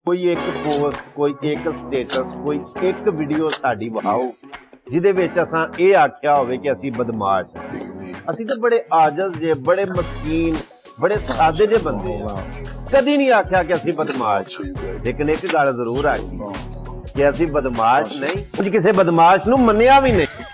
कोई एक पोस्ट, कोई एक स्टेटस, कोई एक वीडियो साडी विखाओ जिहदे विच असां ये आख्या होवे कि असीं बदमाश हैं। असीं तो बड़े आजज जे, बड़े मस्कीन, बड़े सादे जे बंदे हैं। कदी नहीं आख्या कि असीं बदमाश, लेकिन एक गल जरूर आखी कि असीं बदमाश नहीं, कुछ किसी बदमाश नूं मन्निया भी नहीं।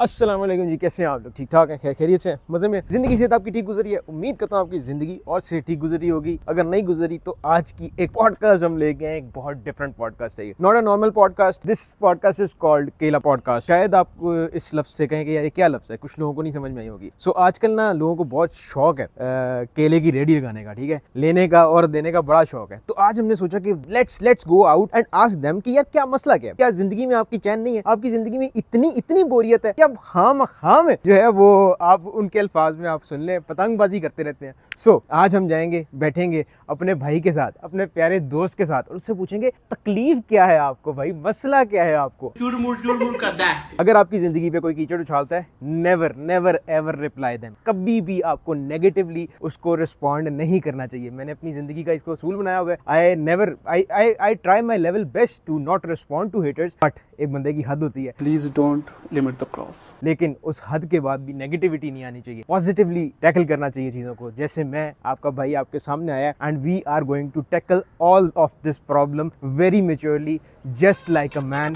अस्सलाम वालेकुम जी, कैसे हैं आप लोग? ठीक ठाक हैं, खैरियत से हैं, मज़े में? ज़िंदगी से आपकी ठीक गुजरी है? उम्मीद करता हूँ आपकी ज़िंदगी और से ठीक गुजरी होगी। अगर नहीं गुजरी तो आज की एक पॉडकास्ट हम ले गए हैं, एक बहुत डिफरेंट पॉडकास्ट है ये, not a normal podcast. This podcast is called केला पॉडकास्ट। शायद आप इस लफ्ज़ से कहें कि यार ये क्या लफ्ज़ है, कुछ लोगों को नहीं समझ में आई होगी। सो आजकल ना लोगों को बहुत शौक है केले की रेडी लगाने का, ठीक है, लेने का और देने का बड़ा शौक है। तो आज हमने सोचा कि let's go out and ask them कि यार क्या मसला क्या है, क्या ज़िंदगी में आपकी चैन नहीं है, आपकी ज़िंदगी में इतनी बोरियत है कि अब खाम जो है वो आप उनके अल्फाज में आप सुन लें, पतंगबाजी करते रहते हैं। सो आज हम जाएंगे, बैठेंगे अपने भाई के साथ, अपने प्यारे दोस्त के साथ, और उससे पूछेंगे तकलीफ क्या है आपको भाई, मसला क्या है आपको। चुरमुर करता है। अगर आपकी जिंदगी पे कोई कीचड़ उछालता है, नेवर एवर रिप्लाई देम। कभी भी आपको नेगेटिवली उसको रिस्पॉन्ड नहीं करना चाहिए। मैंने अपनी जिंदगी का इसको असूल बनाया हुआ है। I try my level best to not respond to haters, but एक बंदे की हद होती है, please don't limit the cross. लेकिन उस हद के बाद भी नेगेटिविटी नहीं आनी चाहिए, पॉजिटिवली टैकल करना चाहिए चीजों को। जैसे मैं आपका भाई आपके सामने आया and we are going to tackle all of this problem very maturely, just like a man.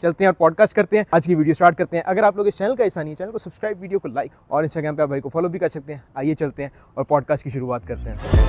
चलते हैं और पॉडकास्ट करते हैं, आज की वीडियो स्टार्ट करते हैं। अगर आप लोग इस चैनल का हिस्सा नहीं है, चैनल को सब्सक्राइब, वीडियो को लाइक और इंस्टाग्राम पे आप भाई को फॉलो भी कर सकते हैं। आइए चलते हैं और पॉडकास्ट की शुरुआत करते हैं।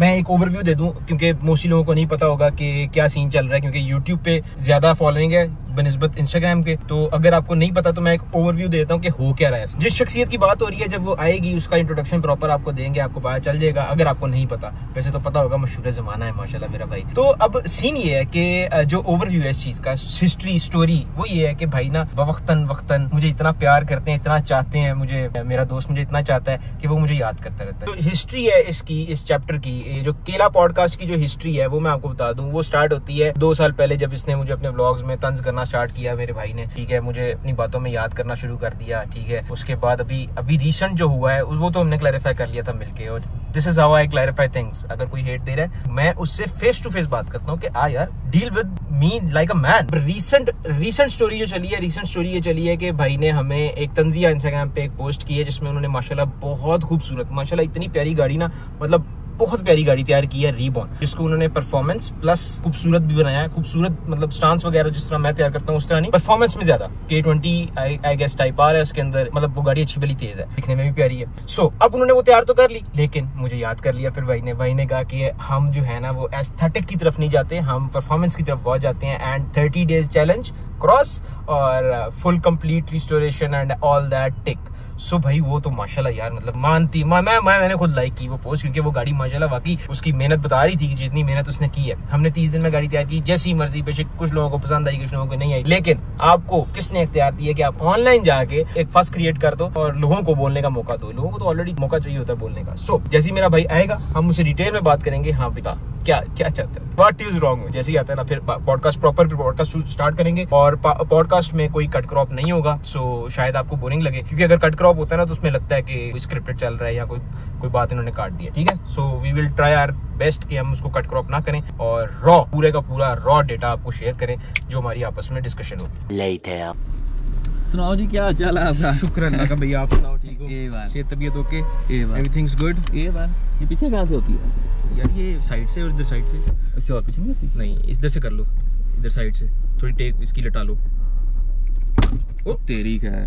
मैं एक ओवरव्यू दे दूं क्योंकि मोस्टली लोगों को नहीं पता होगा कि क्या सीन चल रहा है, क्योंकि यूट्यूब पे ज्यादा फॉलोइंग है बनिस्बत इंस्टाग्राम के। तो अगर आपको नहीं पता तो मैं एक ओवरव्यू देता हूं कि हो क्या रहा है। जिस शख्सियत की बात हो रही है, जब वो आएगी उसका इंट्रोडक्शन प्रॉपर आपको देंगे, आपको पता चल जाएगा। अगर आपको नहीं पता, वैसे तो पता होगा, मशहूर जमाना है माशाल्लाह मेरा भाई। तो अब सीन ये है कि जो ओवरव्यू है इस चीज का, हिस्ट्री स्टोरी वो ये है कि भाई ना वक्तन मुझे इतना प्यार करते हैं, इतना चाहते हैं मुझे, मेरा दोस्त मुझे इतना चाहता है कि वो मुझे याद करता रहता है। तो हिस्ट्री है इसकी, इस चैप्टर की, जो केला पॉडकास्ट की जो हिस्ट्री है वो मैं आपको बता दूं। वो स्टार्ट होती है 2 साल पहले, जब इसने मुझे अपने व्लॉग्स में तंज करना स्टार्ट किया मेरे भाई ने, ठीक है, मुझे अपनी बातों में याद करना शुरू कर दिया, ठीक है। उसके बाद अभी रीसेंट जो हुआ है वो तो हमने क्लैरिफाई कर लिया था मिलके, और this is how I clarify things. अगर कोई हेट दे रहा है, मैं उससे फेस टू फेस बात करता हूँ कि आ यार, deal with me like a man. Recent story जो चली है, रीसेंट स्टोरी ये चली है कि भाई ने हमें एक तंजिया इंस्टाग्राम पे एक पोस्ट की है जिसमें उन्होंने माशाल्लाह बहुत खूबसूरत, माशाल्लाह इतनी प्यारी गाड़ी ना, मतलब बहुत प्यारी गाड़ी तैयार की है, रीबॉर्न, जिसको उन्होंने परफॉर्मेंस प्लस खूबसूरत भी बनाया है। खूबसूरत मतलब स्टांस वगैरह जिस तरह मैं तैयार करता हूँ उस तरह नहीं, परफॉर्मेंस में ज्यादा। K20 आई गेस टाइप आ रहा है उसके अंदर, मतलब वो गाड़ी अच्छी भली तेज है, दिखने में भी प्यारी है। सो अब उन्होंने वो तैयार तो कर ली, लेकिन मुझे याद कर लिया फिर भाई ने कहा कि हम जो है ना वो एस्थेटिक की तरफ नहीं जाते, हम परफॉर्मेंस की तरफ बहुत जाते हैं। एंड 30 डेज चैलेंज क्रॉस और full complete restoration and all that tick. So भाई वो तो माशाल्लाह यार, मतलब मानती मैंने खुद लाइक की वो पोस्ट, क्योंकि वो गाड़ी माशाल्लाह वाकई उसकी मेहनत बता रही थी कि जितनी मेहनत उसने की है। हमने 30 दिन में गाड़ी तैयार की, जैसी मर्जी, बेशक कुछ लोगों को पसंद आई, कुछ लोगों को नहीं आई, लेकिन आपको किसने इख्तियार दिया कि आप ऑनलाइन जाके एक फस क्रिएट कर दो और लोगों को बोलने का मौका दो। लोगों को तो ऑलरेडी मौका चाहिए होता है बोलने का। सो जैसे मेरा भाई आएगा, हम उसे डिटेल में बात करेंगे। हाँ बेटा, क्या चाहता है, व्हाट इज रॉन्ग, जैसे ही आता है ना, फिर पॉडकास्ट प्रॉपर पॉडकास्ट स्टार्ट करेंगे। और पॉडकास्ट में कोई कट क्रॉप नहीं होगा, सो शायद आपको बोरिंग लगे, क्योंकि अगर कट क्रॉप होता है ना तो उसमें लगता है कि स्क्रिप्टेड चल रहा है या कोई बात इन्होंने काट दी है, ठीक है। So we will try our best कि हम उसको कट क्रॉप ना करें और पूरे का पूरा रॉ डेटा आपको शेयर करें जो हमारी आपस में डिस्कशन होगी। सुनाओ जी, क्या हाल है आपका? शुक्र अल्लाह का भैया, आप सुनाओ? ठीक हो? सेहत तबीयत ओके? Everything's good? ये पीछे कहाँ से होती है यार? ये साइड से और इधर साइड से। इससे और पीछे नहीं होती? नहीं, इधर से कर लो, इधर साइड से थोड़ी टेक इसकी लटा लो। ओ तेरी क्या है,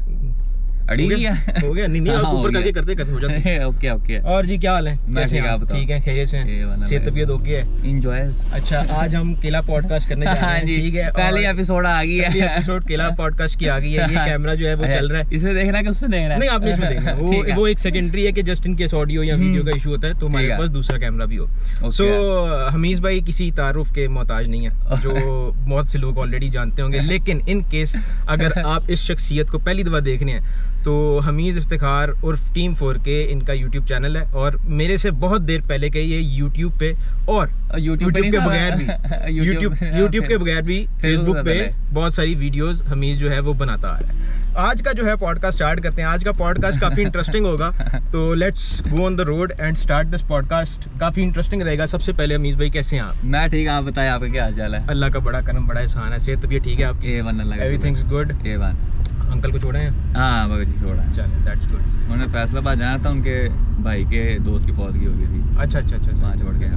अड़ी हो गया हो गया नहीं हाँ, आप हो ऊपर गया। करके करते हो जाते। Okay okay. और जी क्या हाल है? मैं कैसे ठीक, हैं आप बताओ। ठीक है, खैरियत से ये हैं? वाला सेहत मैं- तबीयत ओके है? एंजॉयस। अच्छा, आज हम केला पॉडकास्ट करने जा रहे हाँ हैं, जी, ठीक है? पहली एपिसोड आ गई है। एपिसोड केला पॉडकास्ट की आ गई है। ये कैमरा जो है वो चल रहा है। इसमें देखना है कि उसमें देखना है? नहीं, आपने इसमें देखना है। ठीक है। वो एक सेकेंडरी है कि जस्ट इन केस ऑडियो या वीडियो का इशू होता है तो हमारे ठीक है। पास दूसरा कैमरा भी हो। ओके। सो हमीज भाई किसी तारुफ के मोहताज नहीं है, जो बहुत से लोग ऑलरेडी जानते होंगे, लेकिन इन केस अगर आप इस शख्सियत को पहली दफा देखने हैं तो हमीज इफ्तिखार उर्फ टीम 4K इनका यूट्यूब चैनल है, और मेरे से बहुत देर पहले के ये यूट्यूब पे और यूट्यूब पे नहीं के था, बगैर भी यूट्यूब के बगैर भी फेसबुक पे बहुत सारी वीडियोस हमीज जो है वो बनाता आ रहा है। आज का जो है पॉडकास्ट स्टार्ट करते हैं। आज का पॉडकास्ट काफी इंटरेस्टिंग होगा, तो let's go on the road and start this podcast. काफी इंटरेस्टिंग रहेगा। सबसे पहले हमीज भाई कैसे हैं आप? मैं ठीक, आप बताएं आपका क्या हाल चाल है? अल्लाह का बड़ा करम, बड़ा एहसान है। सेहत तबीयत ठीक है आपकी? A1 लगा, एवरीथिंग्स गुड? A1। अंकल को छोड़े हैं? हाँ भगत जी छोड़ा है। चलिए, दैट्स गुड। उन्होंने फैसलाबाद जाना था, उनके भाई के दोस्त की फौतगी हो गई थी, अच्छा अच्छा अच्छा वहाँ छोड़ के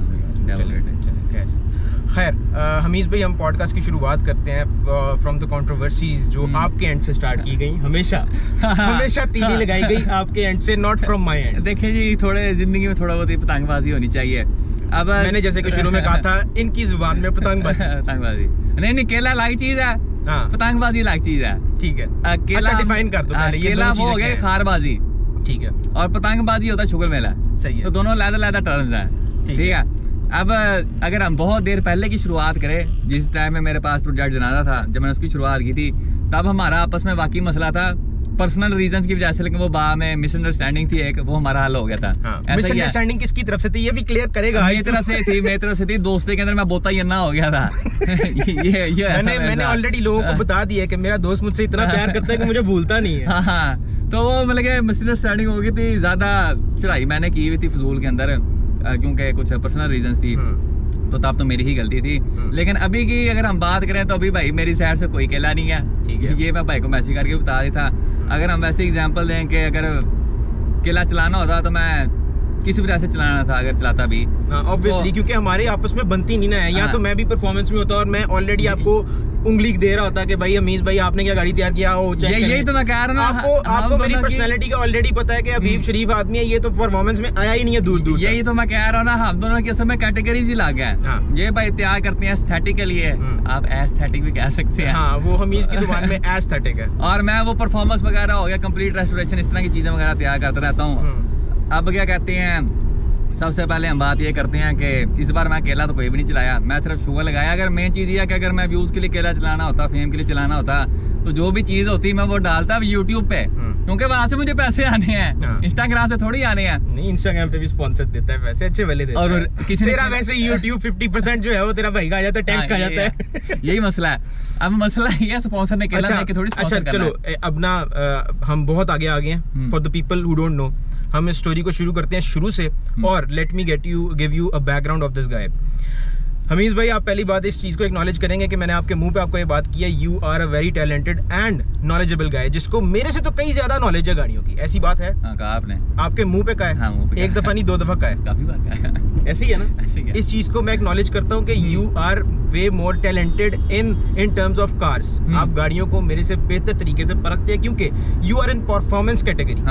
खैर हमीज भाई, हम पॉडकास्ट की शुरुआत करते हैं फ्रॉम द कंट्रोवर्सीज जो आपके एंड से स्टार्ट की गई। हमेशा तीली लगाई गई आपके एंड से, नॉट फ्रॉम माय एंड। देखिए जी, थोड़े जिंदगी में थोड़ा बहुत पतंगबाजी होनी चाहिए। अब मैंने जैसे कि शुरू में कहा था, इनकी जुबान में पतंगबाजी। पतंगबाजी नहीं, केला अलग चीज है, हाँ पतंगबाजी अलग चीज है। ठीक है, केला अच्छा डिफाइन कर दो पहले, ये केला दोनों वो हो चीजें गया क्या हैं? खारबाजी, ठीक है, और पतंगबाजी होता है शुगर मेला। सही है। तो दोनों अलग टर्म्स हैं, ठीक है। अब अगर हम बहुत देर पहले की शुरुआत करें, जिस टाइम में मेरे पास प्रोजेक्ट जनाजा था, जब मैंने उसकी शुरुआत की थी, तब हमारा आपस में वाकई मसला था पर्सनल रीजंस की वजह से, लेकिन वो बाद में मिसअंडरस्टैंडिंग थी एक, वो हमारा हल हो गया था। मिसअंडरस्टैंडिंग किसकी तरफ से थी ये भी क्लियर करेगा? मेरी तरफ से थी, दोस्ती के अंदर मैं बोता ही ना हो गया था। ये मैंने ऑलरेडी लोगों को बता दिया कि मेरा दोस्त मुझसे इतना प्यार करता है कि मुझे भूलता नहीं है। हाँ, तो वो मतलब कि मिसअंडरस्टैंडिंग हो गई थी, ज्यादा चढ़ाई मैंने की हुई थी फजूल के अंदर, क्योंकि कुछ पर्सनल रीजंस थी, तो तब तो मेरी ही गलती थी। लेकिन अभी की अगर हम बात करें तो अभी भाई मेरी साइड से कोई केला नहीं है, ठीक है। ये मैं भाई को मैसेज करके बता रही था। अगर हम वैसे एग्जांपल दें कि अगर केला चलाना होता तो मैं किसी वजह से चलाना था, अगर चलाता भी ऑब्वियसली, क्योंकि हमारे आपस में बनती नहीं ना है। या तो मैं भी परफॉर्मेंस में होता और मैं ऑलरेडी आपको उंगली दे रहा होता कि भाई हमीज भाई आपने क्या गाड़ी तैयार किया हो, यही तो मैं कह रहा हूँ। आपको मेरी पर्सनालिटी का ऑलरेडी पता है कि हबीब शरीफ आदमी है, ये तो परफॉर्मेंस में आया ही नहीं है दूर दूर। यही तो मैं कह रहा हूँ ना, हम दोनों के समय कैटेगरीज ही लग है। ये भाई तैयार करते हैं एस्थेटिक के लिए, आप एस्थेटिक भी कह सकते हैं। हाँ, वो हमीज की जुबान में एस्थेटिक है, और मैं वो परफॉर्मेंस वगैरह हो गया, कंप्लीट रेस्टोरेशन, इस तरह की चीजें वगैरह तैयार करता रहता हूँ। अब क्या कहते हैं, सबसे पहले हम बात ये करते हैं कि इस बार मैं केला तो कोई भी नहीं चलाया, मैं सिर्फ शुगर लगाया। अगर मेन चीज ये है कि अगर मैं व्यूज के लिए केला चलाना होता, फेम के लिए चलाना होता, तो जो भी चीज होती मैं वो डालता यूट्यूब पे, क्योंकि वहां से मुझे पैसे आने हैं, इंस्टाग्राम से थोड़ी आने हैं। नहीं, इंस्टाग्राम पे भी स्पॉन्सर देता है, पैसे अच्छे वाले देता है। और किसी तेरा वैसे यूट्यूब 50% जो है वो तेरा भाई का आ जाता है, टैक्स का आ जाता है। यही मसला है। अब मसला ये स्पॉन्सर ने केला लेके थोड़ी स्पॉन्सर करना है। चलो अब ना हम बहुत आगे आ गए हैं। For the people who don't know, हम इस स्टोरी को शुरू करते हैं शुरू से, और let me give you a background of this guy. Hamiz भाई, आप पहली बात इस चीज को एक्नॉलेज करेंगे कि मैंने आपके मुंह पे आपको ये बात की है, you are a very talented and knowledgeable guy, जिसको मेरे से तो कई ज्यादा नॉलेज है गाड़ियों की। ऐसी बात है? हाँ, कहा आपने। आपके मुंह पे का है? हाँ, मुंह पे एक दफा नहीं, 2 दफा का है, काफी बार का है। ऐसे ही है ना? ऐसे ही है। इस चीज को मैं एक्नॉलेज करता हूँ कि you are way more talented in terms of cars. आप गाड़ियों को मेरे से बेहतर तरीके से परखते हैं, क्योंकि you are in performance category,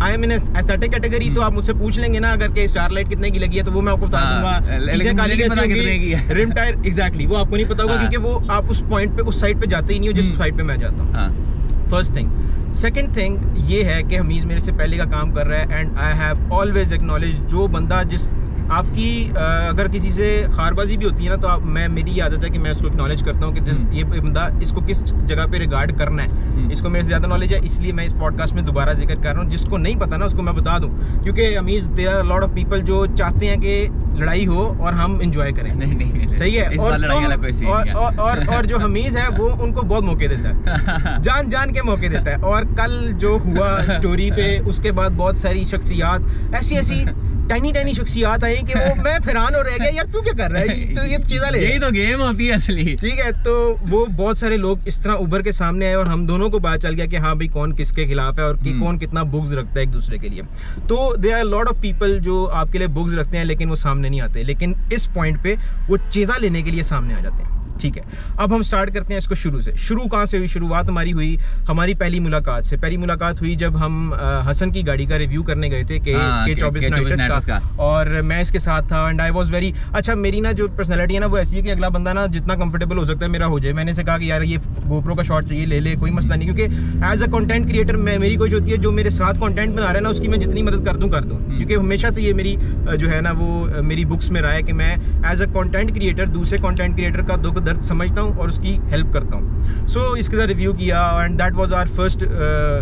I am in aesthetic category. तो आप मुझसे पूछ लेंगे ना अगर के स्टार लाइट कितने की लगी है, तो वो मैं आपको बता दूंगा। चीजें काली कैसी होंगी, रिम टायर एग्जैक्टली वो आपको नहीं पता होगा, क्योंकि वो आप उस पॉइंट पे, उस साइड पे जाते ही नहीं हो जिस साइड पे मैं जाता हूँ। First thing. सेकंड थिंग ये है कि हमीज मेरे से पहले का काम कर रहा है, and I have always acknowledge, जो बंदा जिस आपकी अगर किसी से खारबाजी भी होती है ना, तो मेरी ये आदत है कि मैं उसको एक्नॉलेज करता हूँ कि ये बंदा, इसको किस जगह पे रिगार्ड करना है, इसको मेरे से ज़्यादा नॉलेज है, इसलिए मैं इस पॉडकास्ट में दोबारा जिक्र कर रहा हूँ। जिसको नहीं पता ना उसको मैं बता दूँ, क्योंकि हमीज there are lot of people जो चाहते हैं कि लड़ाई हो और हम इंजॉय करें। नहीं, सही है। और जो हमीज है वो उनको बहुत मौके देता है, जान के मौके देता है। और कल जो हुआ स्टोरी पे, उसके बाद बहुत सारी शख्सियात ऐसी टाइनी शख्सियात आई कि वो मैं हैरान हो रह गया, यार तू क्या कर रहा है, तो ये चीज़ा ले, यही तो गेम होती है असली। ठीक है, तो वो बहुत सारे लोग इस तरह उभर के सामने आए, और हम दोनों को पता चल गया कि हाँ भाई कौन किसके खिलाफ है, और कि कौन कितना बुग्ज रखता है एक दूसरे के लिए। तो there are lot of people जो आपके लिए बुग्ज रखते हैं, लेकिन वो सामने नहीं आते, लेकिन इस पॉइंट पे वो चीज़ा लेने के लिए सामने आ जाते हैं। ठीक है, अब हम स्टार्ट करते हैं इसको शुरू से। शुरू कहाँ से हुई? शुरुआत हमारी हुई हमारी पहली मुलाकात से। पहली मुलाकात हुई जब हम हसन की गाड़ी का रिव्यू करने गए थे, के 24 नाइटर्स का, और मैं इसके साथ था एंड आई वाज वेरी अच्छा। मेरी ना जो पर्सनैलिटी है ना वो ऐसी है कि अगला बंदा ना जितना कंफर्टेबल हो सकता है मेरा हो जाए। मैंने से कहा कि यार ये GoPro का शॉट चाहिए, ले ले, कोई मसला नहीं, क्योंकि एज अ कंटेंट क्रिएटर मेरी कोशिश होती है जो मेरे साथ कंटेंट बना रहा है ना उसकी मैं जितनी मदद कर दूं क्योंकि हमेशा से ये मेरी जो है ना वो मेरी बुक्स में रहा है कि मैं एज अ कंटेंट क्रिएटर दूसरे कंटेंट क्रिएटर का दुख दर्द समझता हूँ और उसकी हेल्प करता हूँ। सो इसके साथ रिव्यू किया and that was our first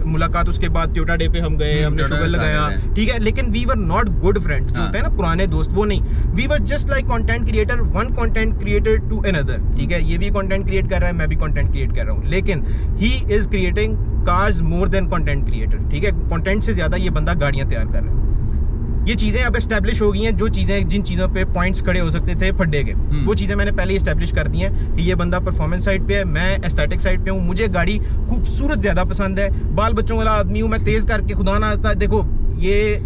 मुलाकात। उसके बाद टोयोटा डे पे हम गए, हमने शुगर लगाया, ठीक है, लेकिन we were not good friends, जो होते हैं ना पुराने दोस्त, वो नहीं। We were just like content creator, one content creator to another, ठीक है। ये भी कंटेंट क्रिएट कर रहा है, मैं भी कंटेंट क्रिएट कर रहा हूँ, लेकिन he is creating cars more than content creator, ठीक है। कंटेंट से ज्यादा ये बंदा गाड़ियां तैयार कर रहा है। ये चीजें अब एस्टेब्लिश हो गई हैं, जो चीजें जिन चीजों पे पॉइंट्स खड़े हो सकते थे फड्डे के, वो चीजें मैंने पहले ही एस्टेब्लिश कर दी हैं कि ये बंदा परफॉर्मेंस साइड पे है, मैं एस्थेटिक साइड पे हूँ। मुझे गाड़ी खूबसूरत ज्यादा पसंद है, बाल बच्चों वाला आदमी हूँ मैं, तेज करके खुदा ना आता है। देखो ये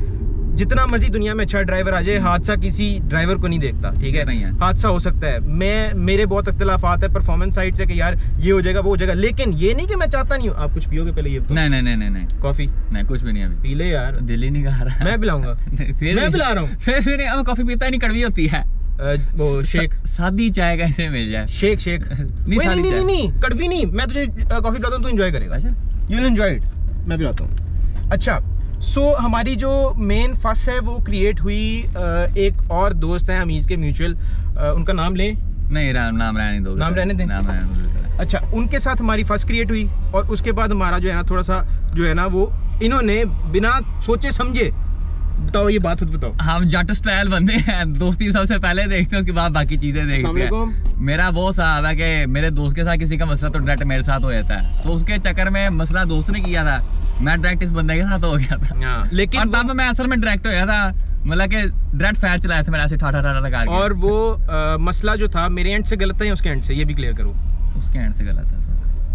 जितना मर्जी दुनिया में अच्छा ड्राइवर आ जाए, हादसा किसी ड्राइवर को नहीं देखता, ठीक है, हादसा हो सकता है। मेरे बहुत इख्तिलाफात है परफॉर्मेंस साइड से कि यार ये हो जाएगा वो हो जाएगा, लेकिन ये नहीं कि मैं चाहता नहीं हूँ। आप कुछ पियोगे पहले? ये तो नहीं कॉफी नहीं, कुछ भी नहीं, अभी पी ले यार, दिल ही नहीं कर रहा। मैं पिलाऊंगा मैं पिला रहा हूँ। फिर कॉफी पीता ही नहीं, कड़वी होती है वो। शेक सादी चाय कैसे मिल जाए? शेक नहीं कड़वी नहीं, मैं तुझे कॉफी पिलाता हूँ, तू एंजॉय करेगा, यू विल एंजॉय इट, मैं पिलाता हूँ। अच्छा, सो हमारी जो मेन फर्स्ट है वो क्रिएट हुई एक और दोस्त है हमीज के म्यूचुअल, उनका नाम ले? नहीं, नाम रहने दो, नाम रहने दें। अच्छा, उनके साथ हमारी फर्स्ट क्रिएट हुई और उसके बाद हमारा जो है ना थोड़ा सा जो है ना वो इन्होंने बिना सोचे समझे, बताओ ये बात बताओ। हम जट स्टाइल बंदे हैं, दोस्ती सबसे पहले देखते हैं, उसके बाद बाकी चीजें देखते हैं। मेरा वो साहब है कि मेरे दोस्त के साथ किसी का मसला तो डायरेक्ट मेरे साथ हो जाता है, तो उसके चक्कर में मसला दोस्त ने किया था, मैं डायरेक्ट इस बंदे के साथ हो गया था। लेकिन तब मैं असल में डायरेक्ट हो गया था, मतलब कि डायरेक्ट फायर चलाया था मैंने ऐसे ठाठा लगा के। और वो मसला जो था मेरे एंड से गलत था या उसके एंड से, ये भी क्लियर करो। उसके एंड से गलत था,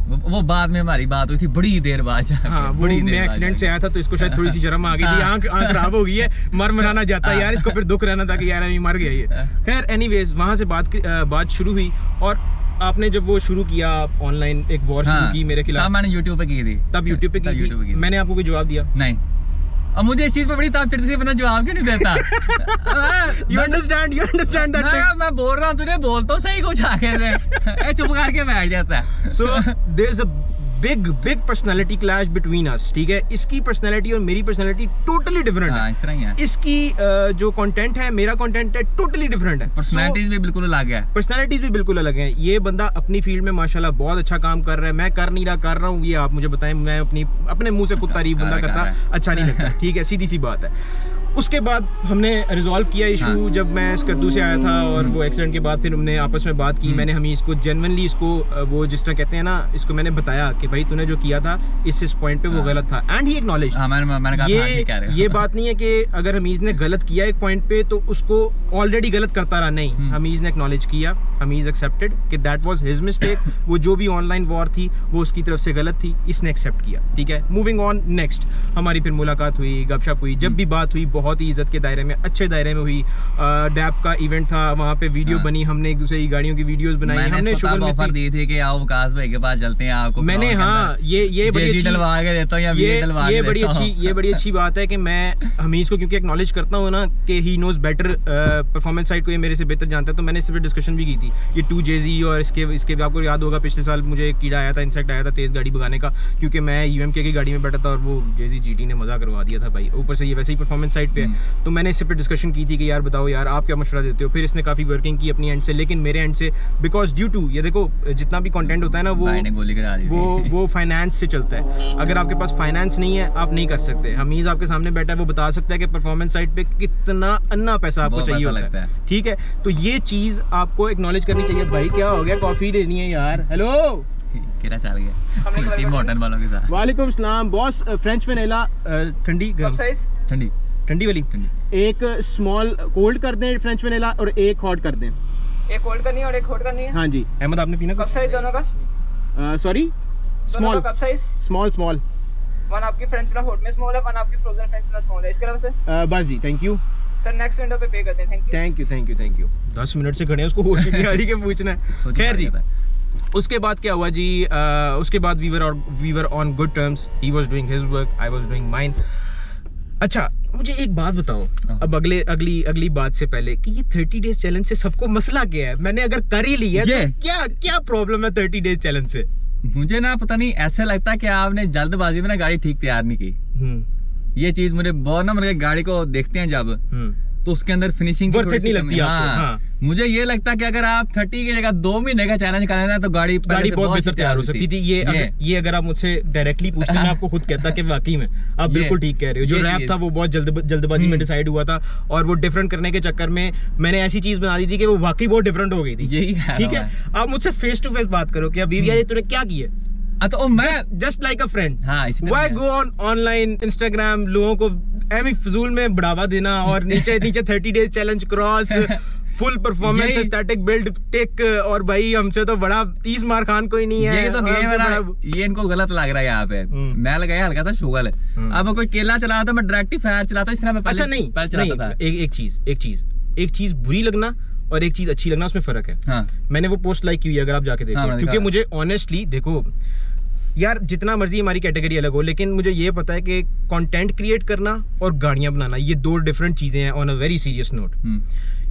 वो बाद में हमारी बात हुई थी बड़ी देर बाद। हाँ, बड़ी मैं एक्सीडेंट से आया था तो इसको शायद थोड़ी सी शर्म आ गई थी, आंख खराब हो गई है, मरना जाता है यार, इसको फिर दुख रहना था कि यार अभी मर गया ये। खैर एनीवेज, वहां से बात शुरू हुई और आपने जब वो शुरू किया ऑनलाइन एक वॉर शुरू की मेरे खिलाफ, मैंने यूट्यूब पे की थी, तब यूट्यूब पे की थी। मैंने आपको कोई जवाब दिया नहीं? अब मुझे इस चीज पे बड़ी ताप चढ़ती थी, बंदा जवाब क्यों नहीं देता? You understand that? मैं बोल रहा हूँ, तुझे बोल तो सही कुछ आगे दे, चुप करके बैठ जाता है। So there's a big personality clash between us, ठीक है। इसकी पर्सनालिटी और मेरी पर्सनालिटी टोटली डिफरेंट है, इस तरह ही है। इसकी जो कंटेंट है, मेरा कंटेंट है, टोटली डिफरेंट है। पर्सनालिटीज भी बिल्कुल अलग है, पर्सनालिटीज भी बिल्कुल अलग है। ये बंदा अपनी फील्ड में माशाल्लाह बहुत अच्छा काम कर रहा है, मैं कर नहीं रहा, कर रहा हूँ, ये आप मुझे बताएं। मैं अपने मुंह से खुद तारीफ बंदा करता अच्छा नहीं लगता, ठीक है, सीधी सी बात है। उसके बाद हमने रिजॉल्व किया इशू, जब मैं स्कर्दू से आया था और वो एक्सीडेंट के बाद फिर हमने आपस में बात की। मैंने हमें इसको जेन्युइनली इसको वो जिस तरह कहते हैं ना, इसको मैंने बताया कि भाई तूने जो किया था इस पॉइंट पे वो गलत था, एंड ही एक्नॉलेज। ये बात नहीं है कि अगर हमीज ने गलत किया एक पॉइंट पे तो उसको ऑलरेडी गलत करता रहा, नहीं, हमीज ने एक्नॉलेज किया, हमीज एक्सेप्टेड कि दैट वाज हिज मिस्टेक। वो जो भी ऑनलाइन वॉर थी वो उसकी तरफ से गलत थी, इसने एक्सेप्ट किया, ठीक है। मूविंग ऑन, नेक्स्ट हमारी फिर मुलाकात हुई, गपशप हुई। जब भी बात हुई बहुत ही इज्जत के दायरे में, अच्छे दायरे में हुई। डैप का इवेंट था, वहाँ पे वीडियो बनी, हमने एक दूसरे की गाड़ियों की वीडियोस बनाई। हमने शुगर में ऑफर दी थी कि आओ विकास भाई के पास चलते हैं, आपको मैंने ये बड़ी अच्छी बात है कि मैं हमीज को क्योंकि एक्नॉलेज करता हूँ ना कि he knows better performance side को, ये मेरे से बेहतर जानता है, तो मैंने इस पर डिस्कशन भी की थी। ये 2JZ और इसके आपको याद होगा पिछले साल मुझे कीड़ा आया था, इंसेक्ट आया था तेज गाड़ी भगाने का, क्योंकि मैं UMK की गाड़ी में बैठा था और वो JZ GT ने मजा करवा दिया था भाई। ऊपर से ये वैसे ही परफॉर्मेंस साइड पे है, तो मैंने इससे पे डिस्कशन की थी कि यार बताओ यार आप क्या मशवरा देते हो। फिर इसने काफी वर्किंग की अपनी एंड से, लेकिन मेरे एंड से बिकॉज ड्यू टू ये देखो जितना भी कंटेंट होता है ना वो फाइनेंस से चलता है। अगर आपके पास फाइनेंस नहीं है आप नहीं कर सकते। हमीज आपके सामने बैठा है, वो बता सकता है कि परफॉर्मेंस साइड पे कितना अन्ना पैसा आपको चाहिए होता है, ठीक है। तो ये चीज आपको एक्नॉलेज करनी चाहिए। भाई क्या हो गया, कॉफी लेनी है यार? हेलो, किरा चल गया टीम मॉडर्न वालों के साथ। वालेकुम सलाम बॉस। फ्रेंच वनीला ठंडी ठंडी ठंडी वाली एक स्मॉल कोल्ड कर दें फ्रेंच वनीला और एक हॉट कर दें। एक कोल्ड करनी है और एक हॉट करनी है। हाँ जी अहमद, आपने पीना कप साइज दोनों का? Sorry small cup size, small one आपकी फ्रेंच वनीला हॉट में स्मॉल है, वन आपकी फ्रोजन फ्रेंच वनीला स्मॉल है। इसके अलावा सर बस जी, thank you sir next window पे पे कर दें। Thank you. Thank you 10 minute से खड़े हैं, उसको होश नहीं आ रही कि पूछना है। खैर जी, उसके बाद क्या हुआ जी, उसके बाद we were on good terms. He was doing his work, I was doing mine. अच्छा मुझे एक बात बताओ, अब अगली बात से पहले कि ये 30 डेज चैलेंज से सबको मसला क्या है? मैंने अगर कर ही लिया तो क्या प्रॉब्लम है 30 डेज चैलेंज से? मुझे ना पता नहीं, ऐसा लगता है कि आपने जल्दबाजी में ना गाड़ी ठीक तैयार नहीं की। ये चीज मुझे बहुत ना, मतलब गाड़ी को देखते हैं जब तो उसके अंदर फिनिशिंग नहीं लगती आपको। हाँ। मुझे ये लगता है कि अगर आप 30 की जगह 2 महीने का चैलेंज करें ना तो गाड़ी बहुत बेहतर तैयार हो सकती थी। ये अगर आप मुझसे डायरेक्टली पूछते मैं आपको खुद कहता कि वाकई में आप बिल्कुल ठीक कह रहे हो। जो रैप था वो बहुत जल्दबाजी में डिसाइड हुआ था, और वो डिफरेंट करने के चक्कर में मैंने ऐसी चीज बना दी थी कि वो वाकई बहुत डिफरेंट हो गई थी। ठीक है, आप मुझसे फेस टू फेस बात करो कि अभी यार तूने क्या किया। तो मैं just like a friend, why go on online Instagram, लोगों को एमी फजूल में बढ़ावा देना और नीचे 30 days challenge cross, full performance, static build tech, और भाई हमसे तो बड़ा 30 मार खान कोई नहीं है। ये तो ये इनको गलत लग रहा है यहाँ पे। मैं लगाया हल्का सा शुगर, अब कोई केला चला था, मैं डायरेक्ट फायर चलाता, इस तरह मैं अच्छा नहीं चलाता था। एक चीज बुरी लगना और एक चीज अच्छी लगना, उसमें फर्क है। हाँ। मैंने वो पोस्ट लाइक की हुई है, अगर आप जाके देखो। क्योंकि मुझे ऑनेस्टली देखो यार, जितना मर्जी हमारी कैटेगरी अलग हो, लेकिन मुझे ये पता है कि कंटेंट क्रिएट करना और गाड़ियां बनाना ये 2 डिफरेंट चीजें हैं। On a very serious note,